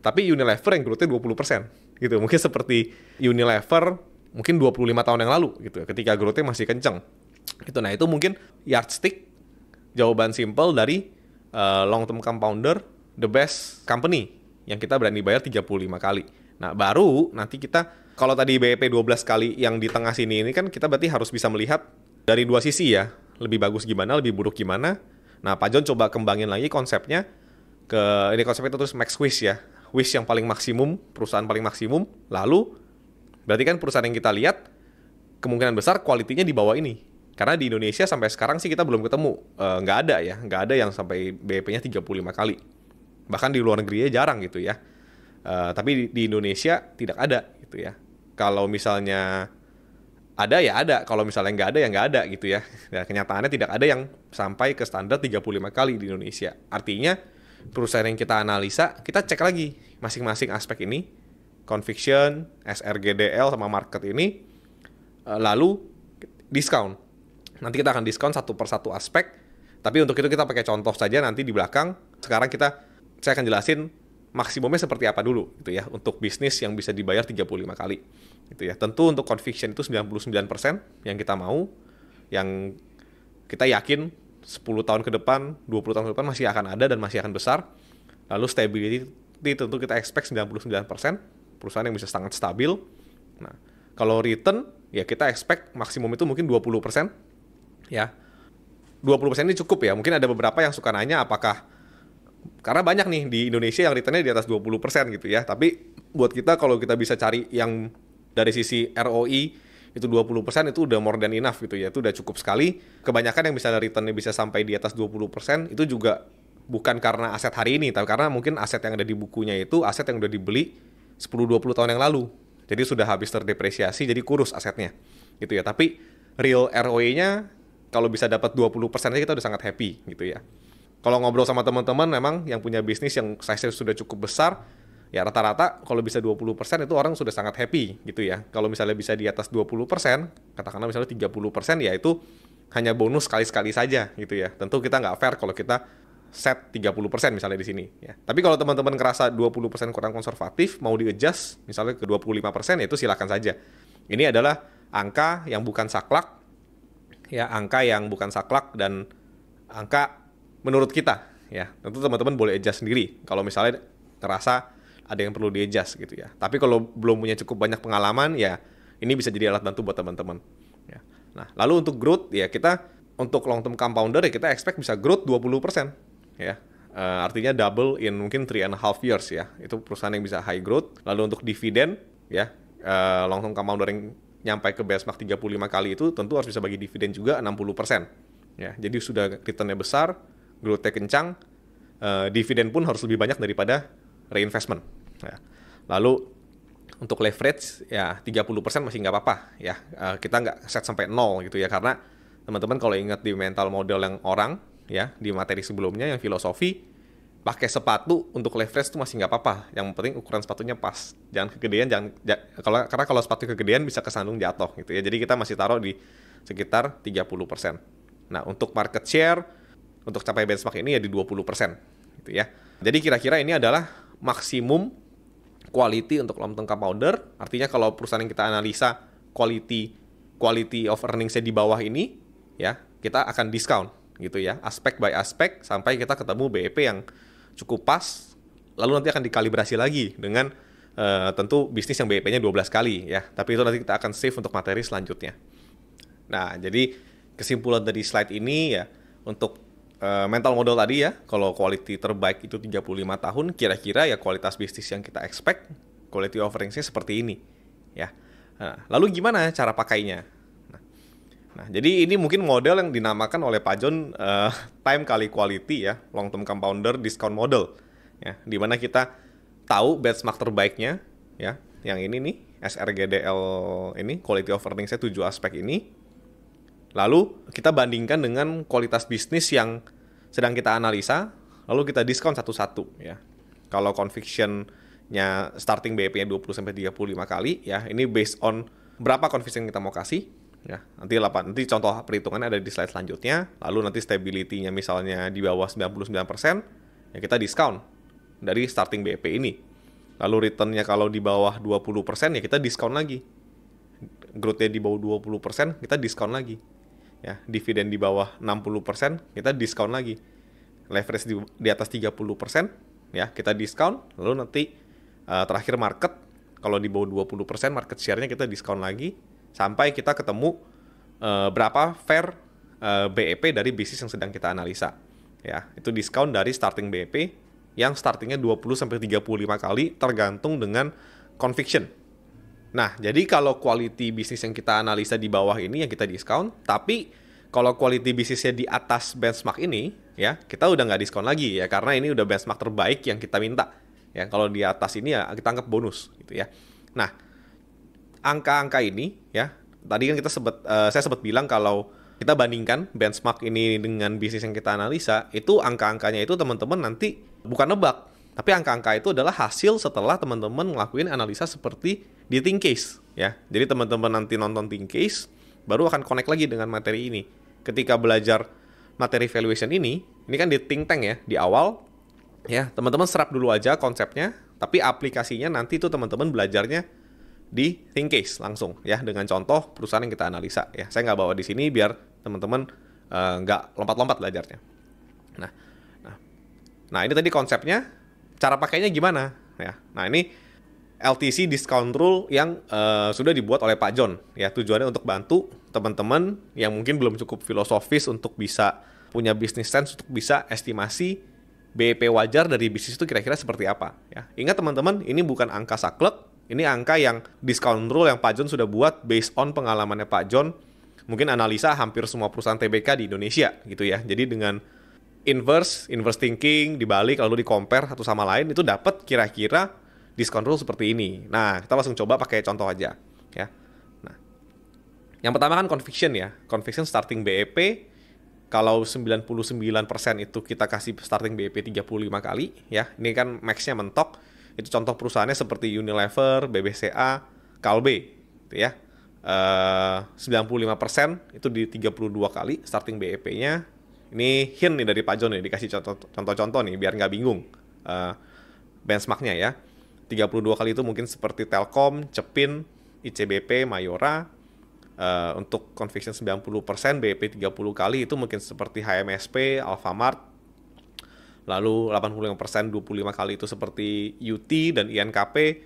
tapi Unilever yang growth-nya 20%. Gitu. Mungkin seperti Unilever mungkin 25 tahun yang lalu gitu, ketika growth-nya masih kenceng. Gitu. Nah, itu mungkin yardstick jawaban simple dari long term compounder, the best company yang kita berani bayar 35 kali. Nah, baru nanti kita kalau tadi BEP 12 kali yang di tengah sini ini kan kita berarti harus bisa melihat dari dua sisi ya. Lebih bagus gimana, lebih buruk gimana. Nah, Pak John coba kembangin lagi konsepnya ini konsepnya itu terus max wish ya. Wish yang paling maksimum, perusahaan paling maksimum. Lalu berarti kan perusahaan yang kita lihat kemungkinan besar kualitinya di bawah ini. Karena di Indonesia sampai sekarang sih kita belum ketemu. Nggak ada yang sampai BEP-nya 35 kali. Bahkan di luar negeri jarang gitu ya. Tapi di Indonesia tidak ada gitu ya. Kalau misalnya ada ya ada, kalau misalnya nggak ada ya nggak ada gitu ya. Nah, kenyataannya tidak ada yang sampai ke standar 35 kali di Indonesia. Artinya perusahaan yang kita analisa, kita cek lagi masing-masing aspek ini, conviction, SRGDL sama market ini, lalu diskon. Nanti kita akan diskon satu per satu aspek, tapi untuk itu kita pakai contoh saja nanti di belakang. Sekarang saya akan jelasin maksimumnya seperti apa dulu gitu ya untuk bisnis yang bisa dibayar 35 kali gitu ya. Tentu untuk conviction itu 99% yang kita mau, yang kita yakin 10 tahun ke depan, 20 tahun ke depan masih akan ada dan masih akan besar. Lalu stability tentu kita expect 99%, perusahaan yang bisa sangat stabil. Nah, kalau return ya kita expect maksimum itu mungkin 20%. Ya. 20% ini cukup ya. Mungkin ada beberapa yang suka nanya apakah karena banyak nih di Indonesia yang returnnya di atas 20% gitu ya. Tapi buat kita kalau kita bisa cari yang dari sisi ROI itu 20% itu udah more than enough gitu ya. Itu udah cukup sekali. Kebanyakan yang misalnya returnnya bisa sampai di atas 20% itu juga bukan karena aset hari ini, tapi karena mungkin aset yang ada di bukunya itu aset yang udah dibeli 10-20 tahun yang lalu. Jadi sudah habis terdepresiasi, jadi kurus asetnya. Gitu ya. Tapi real ROI-nya kalau bisa dapat 20% aja kita udah sangat happy gitu ya. Kalau ngobrol sama teman-teman memang yang punya bisnis yang size-nya sudah cukup besar, ya rata-rata kalau bisa 20% itu orang sudah sangat happy gitu ya. Kalau misalnya bisa di atas 20%, katakanlah misalnya 30%, ya itu hanya bonus sekali-sekali saja gitu ya. Tentu kita nggak fair kalau kita set 30% misalnya di sini ya. Tapi kalau teman-teman ngerasa 20% kurang konservatif, mau di-adjust misalnya ke 25%, ya itu silakan saja. Ini adalah angka yang bukan saklek, ya, angka yang bukan saklek dan angka menurut kita ya. Tentu teman-teman boleh adjust sendiri kalau misalnya ngerasa ada yang perlu di-adjust gitu ya. Tapi kalau belum punya cukup banyak pengalaman, ya ini bisa jadi alat bantu buat teman-teman ya. Nah, lalu untuk growth ya, kita untuk long term compounder ya kita expect bisa growth 20% ya. Artinya double in mungkin 3.5 years ya. Itu perusahaan yang bisa high growth. Lalu untuk dividen ya, long term compounder yang nyampe ke benchmark 35 kali itu tentu harus bisa bagi dividen juga 60%. Ya, jadi sudah returnnya besar, growth-nya kencang, dividen pun harus lebih banyak daripada reinvestment. Ya. Lalu untuk leverage ya 30% masih nggak apa-apa ya. Kita nggak set sampai 0 gitu ya, karena teman-teman kalau ingat di mental model yang orang ya, di materi sebelumnya yang filosofi, pakai sepatu untuk leverage itu masih nggak apa-apa. Yang penting ukuran sepatunya pas, jangan kegedean, karena kalau sepatu kegedean bisa kesandung jatuh gitu ya. Jadi kita masih taruh di sekitar 30%. Nah, untuk market share untuk capai benchmark ini ya di 20% gitu ya. Jadi kira-kira ini adalah maksimum quality untuk long term compounder. Artinya kalau perusahaan yang kita analisa quality of earnings-nya di bawah ini ya, kita akan discount gitu ya, aspek by aspek sampai kita ketemu BEP yang cukup pas. Lalu nanti akan dikalibrasi lagi dengan tentu bisnis yang BEP-nya 12 kali ya. Tapi itu nanti kita akan save untuk materi selanjutnya. Nah, jadi kesimpulan dari slide ini ya, untuk mental model tadi ya, kalau quality terbaik itu 35 tahun, kira-kira ya kualitas bisnis yang kita expect, quality offerings-nya seperti ini ya. Nah, lalu gimana cara pakainya? Nah, jadi ini mungkin model yang dinamakan oleh Pak John time kali quality ya, long term compounder discount model ya, di mana kita tahu benchmark terbaiknya ya, yang ini nih SRGDL ini, quality of earnings-nya 7 aspek ini. Lalu kita bandingkan dengan kualitas bisnis yang sedang kita analisa, lalu kita diskon satu-satu ya. Kalau conviction-nya starting BEP-nya 20-35 kali ya, ini based on berapa conviction kita mau kasih ya. Nanti contoh perhitungannya ada di slide selanjutnya. Lalu nanti stability-nya misalnya di bawah 99%, ya kita diskon dari starting BEP ini. Lalu return-nya kalau di bawah 20%, ya kita diskon lagi. Growth-nya di bawah 20%, kita diskon lagi. Ya, dividen di bawah 60%, kita diskon lagi. Leverage di atas 30%, ya kita diskon. Lalu nanti terakhir market, kalau di bawah 20% market share-nya kita diskon lagi sampai kita ketemu berapa fair BEP dari bisnis yang sedang kita analisa. Ya, itu diskon dari starting BEP yang startingnya 20-35 kali tergantung dengan conviction. Nah, jadi kalau quality bisnis yang kita analisa di bawah ini yang kita diskon, tapi kalau quality bisnisnya di atas benchmark ini, ya kita udah nggak diskon lagi ya, karena ini udah benchmark terbaik yang kita minta. Ya, kalau di atas ini ya kita anggap bonus gitu ya. Nah, angka-angka ini ya, tadi kan saya sempat bilang kalau kita bandingkan benchmark ini dengan bisnis yang kita analisa, itu angka-angkanya itu teman-teman nanti bukan nebak, tapi angka-angka itu adalah hasil setelah teman-teman ngelakuin analisa seperti di Think Case ya. Jadi teman-teman nanti nonton Think Case baru akan connect lagi dengan materi ini. Ketika belajar materi valuation ini kan di think tank ya, di awal ya, teman-teman serap dulu aja konsepnya, tapi aplikasinya nanti itu teman-teman belajarnya di Think Case langsung ya, dengan contoh perusahaan yang kita analisa ya. Saya nggak bawa di sini biar teman-teman nggak lompat-lompat belajarnya. Nah ini tadi konsepnya, cara pakainya gimana ya. Nah ini LTC discount rule yang sudah dibuat oleh Pak John ya, tujuannya untuk bantu teman-teman yang mungkin belum cukup filosofis untuk bisa punya business sense, untuk bisa estimasi BEP wajar dari bisnis itu kira-kira seperti apa ya. Ingat teman-teman, ini bukan angka saklek, ini angka yang discount rule yang Pak John sudah buat based on pengalamannya Pak John, mungkin analisa hampir semua perusahaan TBK di Indonesia gitu ya. Jadi dengan inverse thinking dibalik lalu di compare satu sama lain, itu dapat kira-kira discount rule seperti ini. Nah, kita langsung coba pakai contoh aja ya. Nah, Yang pertama kan conviction ya. Conviction starting BEP, kalau 99% itu kita kasih starting BEP 35 kali ya. Ini kan max-nya mentok. Itu contoh perusahaannya seperti Unilever, BBCA, Kalbe gitu ya. 95% itu di 32 kali starting BEP-nya. Ini hint nih dari Pak John nih, dikasih contoh-contoh nih biar nggak bingung benchmark-nya ya. 32 kali itu mungkin seperti Telkom, Cepin, ICBP, Mayora. Untuk conviction 90%, BEP 30 kali itu mungkin seperti HMSP, Alfamart. Lalu 85%, 25 kali itu seperti UT dan INKP.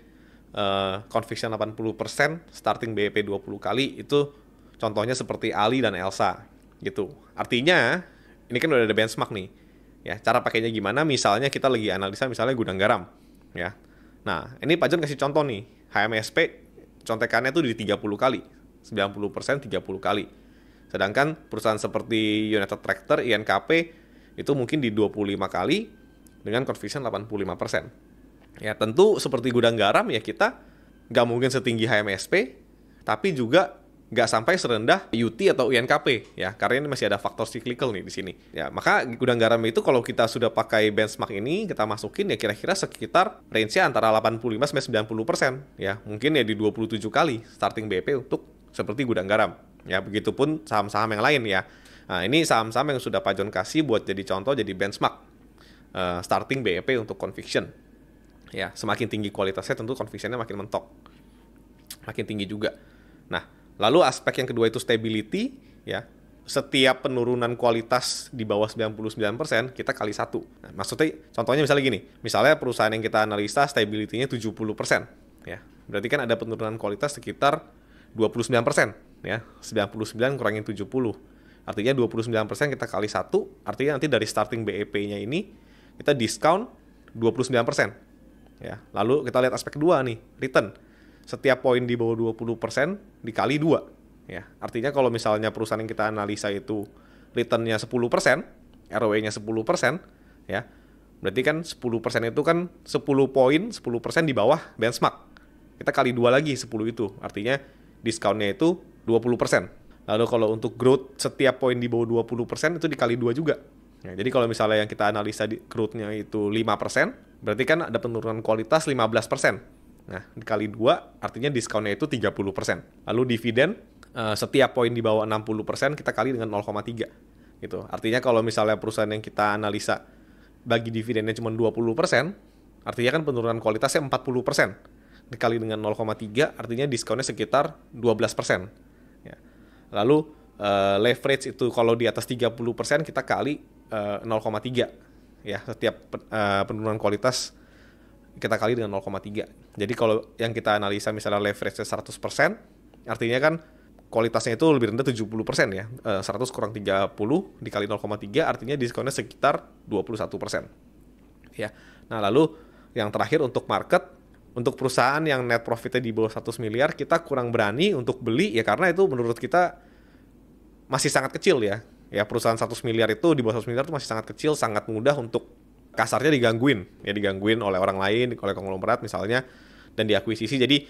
Conviction 80%, starting BEP 20 kali itu contohnya seperti Ali dan Elsa gitu. Artinya ini kan udah ada benchmark nih. Ya, cara pakainya gimana? Misalnya kita lagi analisa misalnya gudang garam, ya. Nah, ini Pak John kasih contoh nih. HMSP contekannya tuh di 30 kali. 90% 30 kali. Sedangkan perusahaan seperti United Tractor, INKP itu mungkin di 25 kali dengan conviction 85%. Ya, tentu seperti gudang garam ya kita nggak mungkin setinggi HMSP, tapi juga nggak sampai serendah UT atau INKP ya, karena ini masih ada faktor cyclical nih di sini. Ya, maka gudang garam itu kalau kita sudah pakai benchmark ini, kita masukin ya kira-kira sekitar range-nya antara 85-90% ya. Mungkin ya di 27 kali starting BEP untuk seperti gudang garam. Ya, begitupun saham-saham yang lain ya. Nah, ini saham-saham yang sudah Pak John kasih buat jadi contoh, jadi benchmark starting BEP untuk conviction. Ya, semakin tinggi kualitasnya tentu conviction-nya makin mentok. Makin tinggi juga. Nah, lalu aspek yang kedua itu stability, ya. Setiap penurunan kualitas di bawah 99% kita kali 1. Nah, maksudnya contohnya misalnya gini, misalnya perusahaan yang kita analisa stability-nya 70%, ya. Berarti kan ada penurunan kualitas sekitar 29%, ya. 99 kurangin 70. Artinya 29% kita kali 1, artinya nanti dari starting BEP-nya ini kita diskon 29%. Ya. Lalu kita lihat aspek kedua nih, return. Setiap poin di bawah 20% dikali 2. Ya, artinya kalau misalnya perusahaan yang kita analisa itu return-nya 10%, ROE-nya 10%, ya. Berarti kan 10% itu kan 10 poin, 10% di bawah benchmark. Kita kali 2 lagi 10 itu. Artinya diskonnya itu 20%. Lalu kalau untuk growth setiap poin di bawah 20% itu dikali 2 juga. Ya, jadi kalau misalnya yang kita analisa di growth-nya itu 5%, berarti kan ada penurunan kualitas 15%. Nah, dikali 2 artinya diskonnya itu 30%. Lalu dividen setiap poin di bawah 60% kita kali dengan 0,3 gitu. Artinya kalau misalnya perusahaan yang kita analisa bagi dividennya cuma 20%, artinya kan penurunan kualitasnya 40%. Dikali dengan 0,3 artinya diskonnya sekitar 12%. Ya. Lalu leverage itu kalau di atas 30% kita kali 0,3 ya, setiap penurunan kualitas kita kali dengan 0,3. Jadi kalau yang kita analisa misalnya leverage-nya 100%, artinya kan kualitasnya itu lebih rendah 70% ya. 100 kurang 30 dikali 0,3 artinya diskonnya sekitar 21%. Ya. Nah, lalu yang terakhir untuk market, untuk perusahaan yang net profit-nya di bawah 100 miliar, kita kurang berani untuk beli ya karena itu menurut kita masih sangat kecil ya. Ya, perusahaan 100 miliar itu di bawah 100 miliar itu masih sangat kecil, sangat mudah untuk kasarnya digangguin oleh orang lain, oleh konglomerat misalnya, dan diakuisisi. Jadi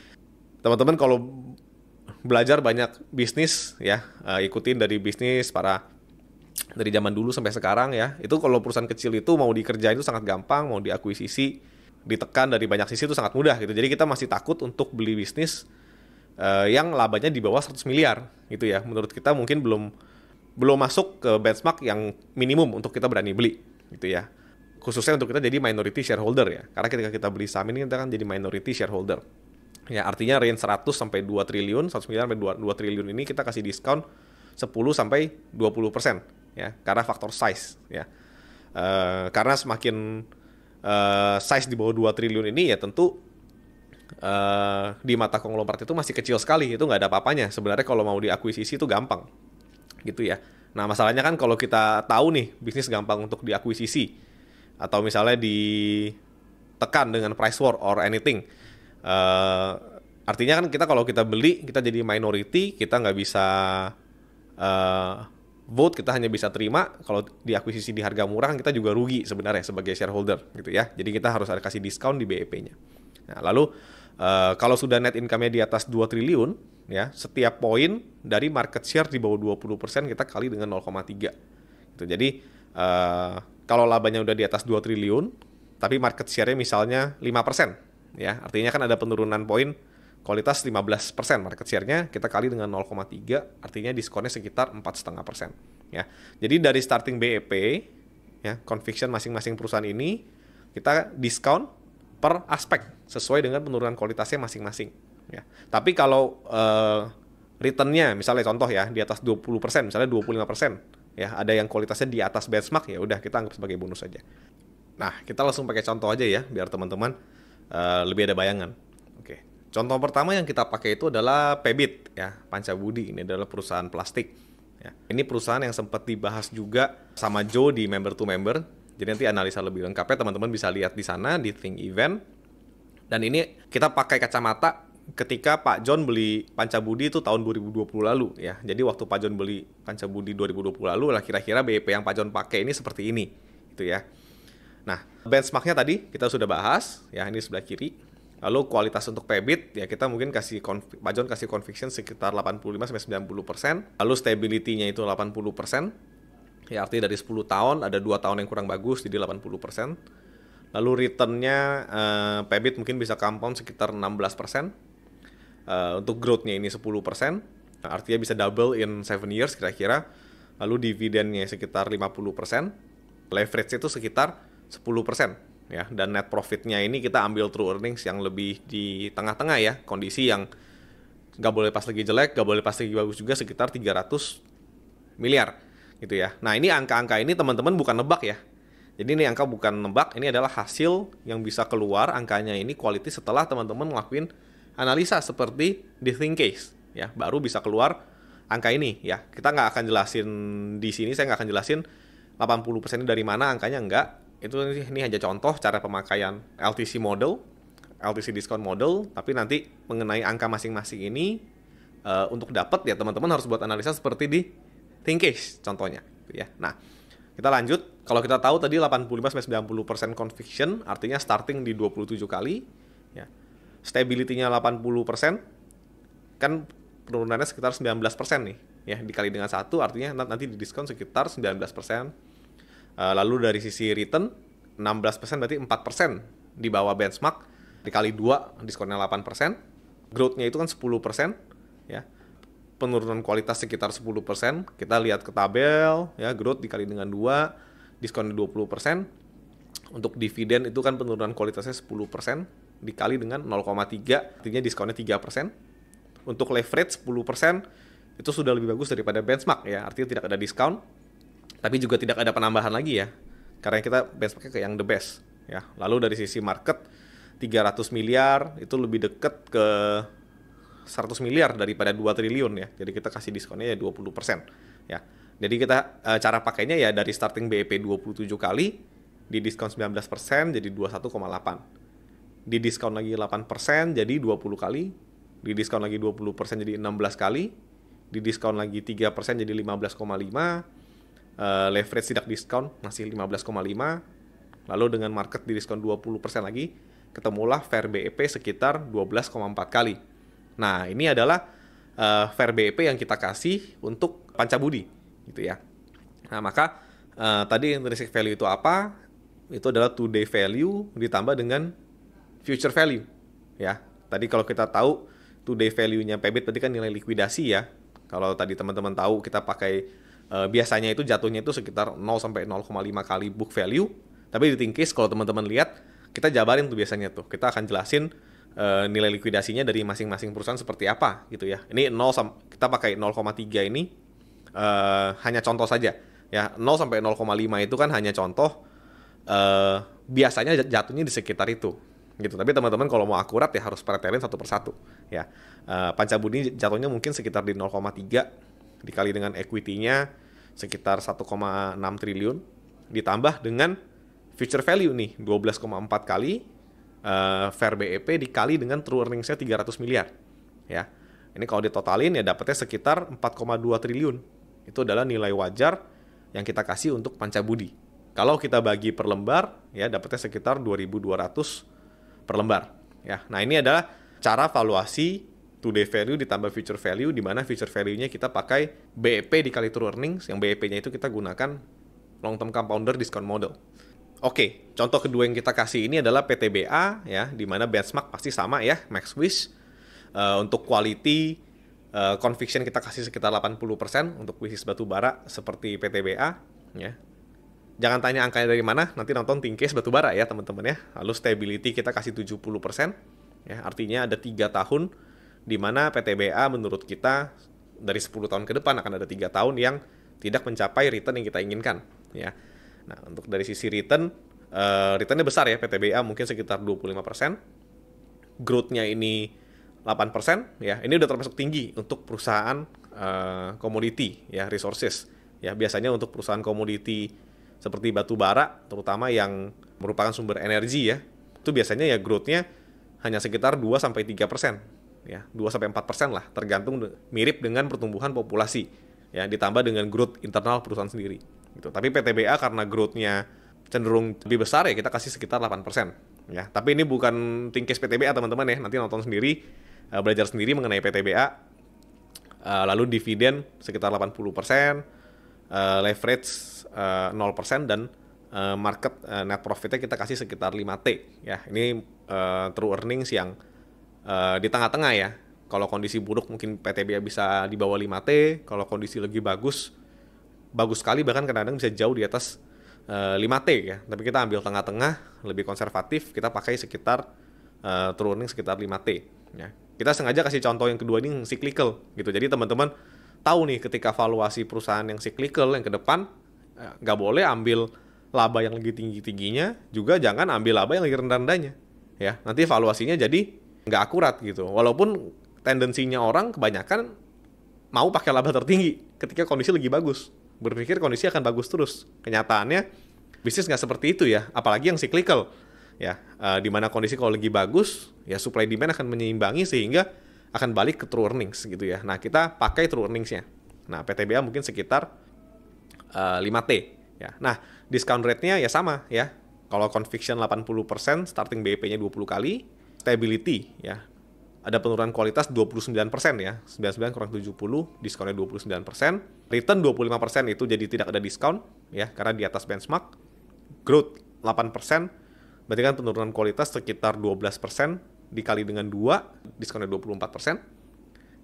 teman-teman kalau belajar banyak bisnis ya, ikutin dari bisnis dari zaman dulu sampai sekarang ya, itu kalau perusahaan kecil itu mau dikerjain itu sangat gampang, mau diakuisisi, ditekan dari banyak sisi itu sangat mudah gitu. Jadi kita masih takut untuk beli bisnis yang labanya di bawah 100 miliar gitu ya. Menurut kita mungkin belum masuk ke benchmark yang minimum untuk kita berani beli gitu ya. Khususnya untuk kita jadi minority shareholder ya. Karena ketika kita beli saham ini kita kan jadi minority shareholder. Ya, artinya range 100 sampai 2 triliun, 100 miliar sampai 2 triliun ini kita kasih diskon 10 sampai 20% ya, karena faktor size ya. Karena semakin size di bawah 2 triliun ini ya tentu di mata konglomerat itu masih kecil sekali, itu nggak ada apa-apanya. Sebenarnya kalau mau diakuisisi itu gampang gitu ya. Nah, masalahnya kan kalau kita tahu nih bisnis gampang untuk diakuisisi, atau misalnya ditekan dengan price war or anything, artinya kan kita kalau kita beli, kita jadi minority, kita nggak bisa vote, kita hanya bisa terima. Kalau diakuisisi di harga murah, kita juga rugi sebenarnya sebagai shareholder gitu ya. Jadi kita harus ada kasih diskon di BEP-nya. Nah, lalu kalau sudah net income-nya di atas 2 triliun, ya, setiap poin dari market share di bawah 20% kita kali dengan 0,3. Gitu. Jadi kalau labanya udah di atas 2 triliun, tapi market share-nya misalnya 5%, ya, artinya kan ada penurunan poin kualitas 15% market share-nya, kita kali dengan 0,3, artinya diskonnya sekitar 4,5%. Ya. Jadi dari starting BEP, ya, conviction masing-masing perusahaan ini, kita diskon per aspek sesuai dengan penurunan kualitasnya masing-masing. Ya. Tapi kalau return-nya, misalnya contoh ya, di atas 20%, misalnya 25%, ya, ada yang kualitasnya di atas benchmark, ya udah kita anggap sebagai bonus saja. Nah, kita langsung pakai contoh aja ya, biar teman-teman lebih ada bayangan. Oke. Contoh pertama yang kita pakai itu adalah Pebit, ya, Pancabudi. Ini adalah perusahaan plastik. Ya. Ini perusahaan yang sempat dibahas juga sama Joe di member to member. Jadi nanti analisa lebih lengkapnya teman-teman bisa lihat di sana di Think Event. Dan ini kita pakai kacamata ketika Pak John beli Pancabudi itu tahun 2020 lalu, ya. Jadi waktu Pak John beli Pancabudi 2020 lalu lah kira-kira BEP yang Pak John pakai ini seperti ini, gitu ya. Nah, benchmarknya tadi kita sudah bahas, ya, ini sebelah kiri. Lalu kualitas untuk Pebit, ya, kita mungkin Pak John kasih conviction sekitar 85-90%. Lalu stability-nya itu 80%. Ya, artinya dari 10 tahun, ada 2 tahun yang kurang bagus, jadi 80%. Lalu return-nya Pebit mungkin bisa compound sekitar 16%. Untuk growth-nya ini 10%. Artinya bisa double in 7 years kira-kira. Lalu dividennya sekitar 50%. Leverage itu sekitar 10%, ya, dan net profit-nya ini kita ambil true earnings yang lebih di tengah-tengah, ya, kondisi yang nggak boleh pas lagi jelek, nggak boleh pas lagi bagus juga, sekitar 300 miliar, gitu ya. Nah, ini angka-angka ini teman-teman bukan nebak, ya. Jadi ini angka bukan nebak, ini adalah hasil yang bisa keluar angkanya ini quality setelah teman-teman ngelakuin analisa seperti di Think Case, ya, baru bisa keluar angka ini, ya. Kita nggak akan jelasin di sini, saya nggak akan jelasin 80% dari mana angkanya, enggak. Ini hanya contoh cara pemakaian LTC model, LTC discount model, tapi nanti mengenai angka masing-masing ini untuk dapat, ya, teman-teman harus buat analisa seperti di Think Case contohnya, ya. Nah, kita lanjut. Kalau kita tahu tadi 85-90% conviction, artinya starting di 27 kali, ya. Stability-nya 80%, kan penurunannya sekitar 19% nih, ya, dikali dengan 1 artinya nanti di diskon sekitar 19%. Lalu dari sisi return 16% berarti 4% di bawah benchmark, dikali 2 diskonnya 8%. Growth-nya itu kan 10%, ya. Penurunan kualitas sekitar 10%. Kita lihat ke tabel, ya, growth dikali dengan 2, diskonnya 20%. Untuk dividen itu kan penurunan kualitasnya 10%, dikali dengan 0,3, artinya diskonnya 3%. Untuk leverage 10%, itu sudah lebih bagus daripada benchmark, ya, artinya tidak ada diskon. Tapi juga tidak ada penambahan lagi, ya, karena kita benchmarknya ke yang the best, ya. Lalu dari sisi market 300 miliar itu lebih dekat ke 100 miliar daripada 2 triliun, ya. Jadi kita kasih diskonnya ya 20%, ya. Jadi kita cara pakainya ya dari starting BEP 27 kali, di diskon 19% jadi 21,8. Di diskon lagi 8% jadi 20 kali, di diskon lagi 20% jadi 16 kali, di diskon lagi 3% jadi 15,5. Leverage tidak diskon masih 15,5. Lalu dengan market di diskon 20% lagi, ketemulah fair BEP sekitar 12,4 kali. Nah, ini adalah fair BEP yang kita kasih untuk Pancabudi, gitu ya. Nah, maka tadi intrinsic value itu apa? Itu adalah today value ditambah dengan future value, ya. Tadi kalau kita tahu today value-nya Pebit tadi kan nilai likuidasi, ya. Kalau tadi teman-teman tahu kita pakai biasanya itu jatuhnya itu sekitar 0-0,5 kali book value. Tapi di Think Case kalau teman-teman lihat, kita jabarin tuh biasanya tuh. Kita akan jelasin nilai likuidasinya dari masing-masing perusahaan seperti apa, gitu ya. Ini kita pakai 0,3 ini hanya contoh saja. Ya, 0-0,5 itu kan hanya contoh. Biasanya jatuhnya di sekitar itu, gitu. Tapi teman-teman kalau mau akurat ya harus pretelin satu persatu, ya. Pancabudi jatuhnya mungkin sekitar di 0,3 dikali dengan equity-nya sekitar 1,6 triliun, ditambah dengan future value nih 12,4 kali fair BEP dikali dengan true earnings-nya 300 miliar, ya. Ini kalau ditotalin ya dapatnya sekitar 4,2 triliun. Itu adalah nilai wajar yang kita kasih untuk Pancabudi. Kalau kita bagi per lembar ya dapatnya sekitar 2.200 per lembar, ya. Nah, ini adalah cara valuasi today value ditambah future value, di mana future value-nya kita pakai BEP dikali true earnings, yang BEP-nya itu kita gunakan long term compounder discount model. Oke, contoh kedua yang kita kasih ini adalah PTBA ya, di mana benchmark pasti sama ya, Max Wish. Untuk quality conviction kita kasih sekitar 80% untuk bisnis batu bara seperti PTBA ya. Jangan tanya angkanya dari mana, nanti nonton Thinkcase batu bara ya teman-teman ya. Lalu stability kita kasih 70% ya, artinya ada 3 tahun di mana PTBA menurut kita dari 10 tahun ke depan akan ada 3 tahun yang tidak mencapai return yang kita inginkan ya. Nah, untuk dari sisi return, returnnya besar ya, PTBA mungkin sekitar 25%. Growth-nya ini 8% ya. Ini udah termasuk tinggi untuk perusahaan komoditi ya, resources. Ya, biasanya untuk perusahaan komoditi seperti batu bara, terutama yang merupakan sumber energi ya, itu biasanya ya growth-nya hanya sekitar 2-3% ya, 2-4% lah, tergantung mirip dengan pertumbuhan populasi ya, ditambah dengan growth internal perusahaan sendiri. Gitu. Tapi PTBA karena growth-nya cenderung lebih besar ya kita kasih sekitar 8% ya. Tapi ini bukan Thinkcase PTBA teman-teman ya, nanti nonton sendiri, belajar sendiri mengenai PTBA. Lalu dividen sekitar 80%, leverage 0% dan market net profit-nya kita kasih sekitar 5T ya. Ini true earnings yang di tengah-tengah ya. Kalau kondisi buruk mungkin PTBA bisa di bawah 5T, kalau kondisi lagi bagus sekali, bahkan kadang-kadang bisa jauh di atas 5T ya. Tapi kita ambil tengah-tengah, lebih konservatif, kita pakai sekitar true earnings sekitar 5T ya. Kita sengaja kasih contoh yang kedua ini yang cyclical gitu. Jadi teman-teman tahu nih ketika valuasi perusahaan yang cyclical yang ke depan, nggak boleh ambil laba yang lagi tinggi-tingginya, juga jangan ambil laba yang lagi rendah-rendahnya ya. Nanti valuasinya jadi nggak akurat gitu. Walaupun tendensinya orang kebanyakan mau pakai laba tertinggi ketika kondisi lagi bagus, berpikir kondisi akan bagus terus. Kenyataannya bisnis nggak seperti itu ya, apalagi yang cyclical ya, di mana kondisi kalau lagi bagus ya supply demand akan menyeimbangi sehingga akan balik ke true earnings gitu ya. Nah, kita pakai true earnings-nya. Nah, PTBA mungkin sekitar 5T ya. Nah, discount rate-nya ya sama ya. Kalau conviction 80%, starting BEP-nya 20 kali, stability ya. Ada penurunan kualitas 29% ya. 99 kurang 70, diskonnya 29%. Return 25% itu jadi tidak ada diskon ya, karena di atas benchmark. Growth 8%, berarti kan penurunan kualitas sekitar 12% dikali dengan 2, diskonnya 24%.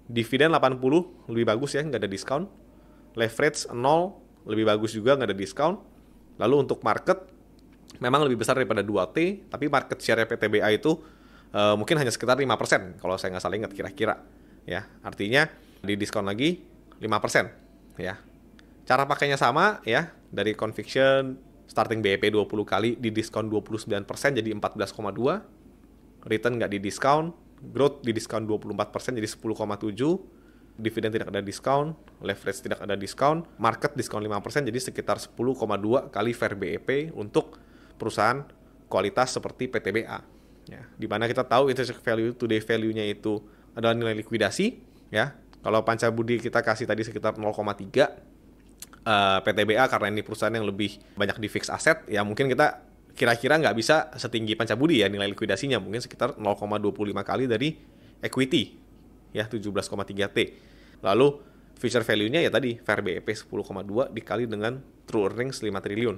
Dividen 80, lebih bagus ya, nggak ada diskon. Leverage 0, lebih bagus juga, nggak ada diskon. Lalu untuk market, memang lebih besar daripada 2T, tapi market share PTBA itu mungkin hanya sekitar 5%, kalau saya nggak salah ingat kira-kira. Ya, artinya di diskon lagi 5%. Ya. Cara pakainya sama ya, dari conviction, starting BEP 20 kali, di diskon 29%, jadi 14,2. Return nggak di diskon, growth di diskon 24%, jadi 10,7. Dividen tidak ada diskon, leverage tidak ada diskon, market diskon 5%, jadi sekitar 10,2 kali fair BEP untuk perusahaan kualitas seperti PTBA. Ya, di mana kita tahu intrinsic value today value-nya itu adalah nilai likuidasi ya. Kalau Pancabudi kita kasih tadi sekitar 0,3, PTBA karena ini perusahaan yang lebih banyak di fixed asset ya, mungkin kita kira-kira nggak bisa setinggi Pancabudi ya nilai likuidasinya, mungkin sekitar 0,25 kali dari equity ya, 17,3T. Lalu future value-nya ya tadi fair BEP 10,2 dikali dengan true earnings 5 triliun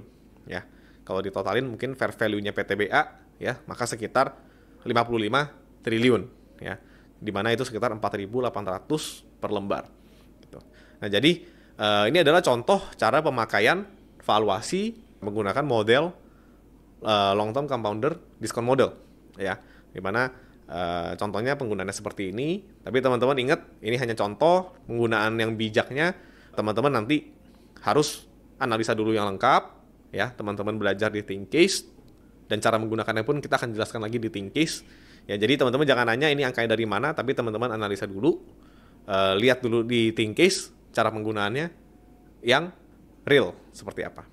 ya. Kalau ditotalin mungkin fair value-nya PTBA ya, maka sekitar 55 triliun ya. Di mana itu sekitar 4.800 per lembar gitu. Nah, jadi ini adalah contoh cara pemakaian valuasi menggunakan model long term compounder discount model ya. Di mana contohnya penggunaannya seperti ini, tapi teman-teman ingat ini hanya contoh penggunaan yang bijaknya. Teman-teman nanti harus analisa dulu yang lengkap ya. Teman-teman belajar di Thinkcase dan cara menggunakannya pun kita akan jelaskan lagi di Thinkcase ya. Jadi teman-teman jangan nanya ini angkanya dari mana, tapi teman-teman analisa dulu, lihat dulu di Thinkcase cara penggunaannya yang real seperti apa.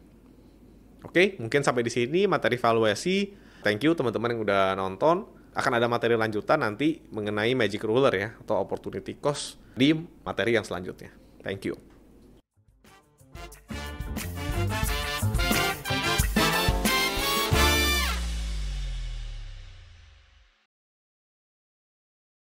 Oke, mungkin sampai di sini materi valuasi. Thank you teman-teman yang udah nonton. Akan ada materi lanjutan nanti mengenai magic ruler ya, atau opportunity cost di materi yang selanjutnya. Thank you.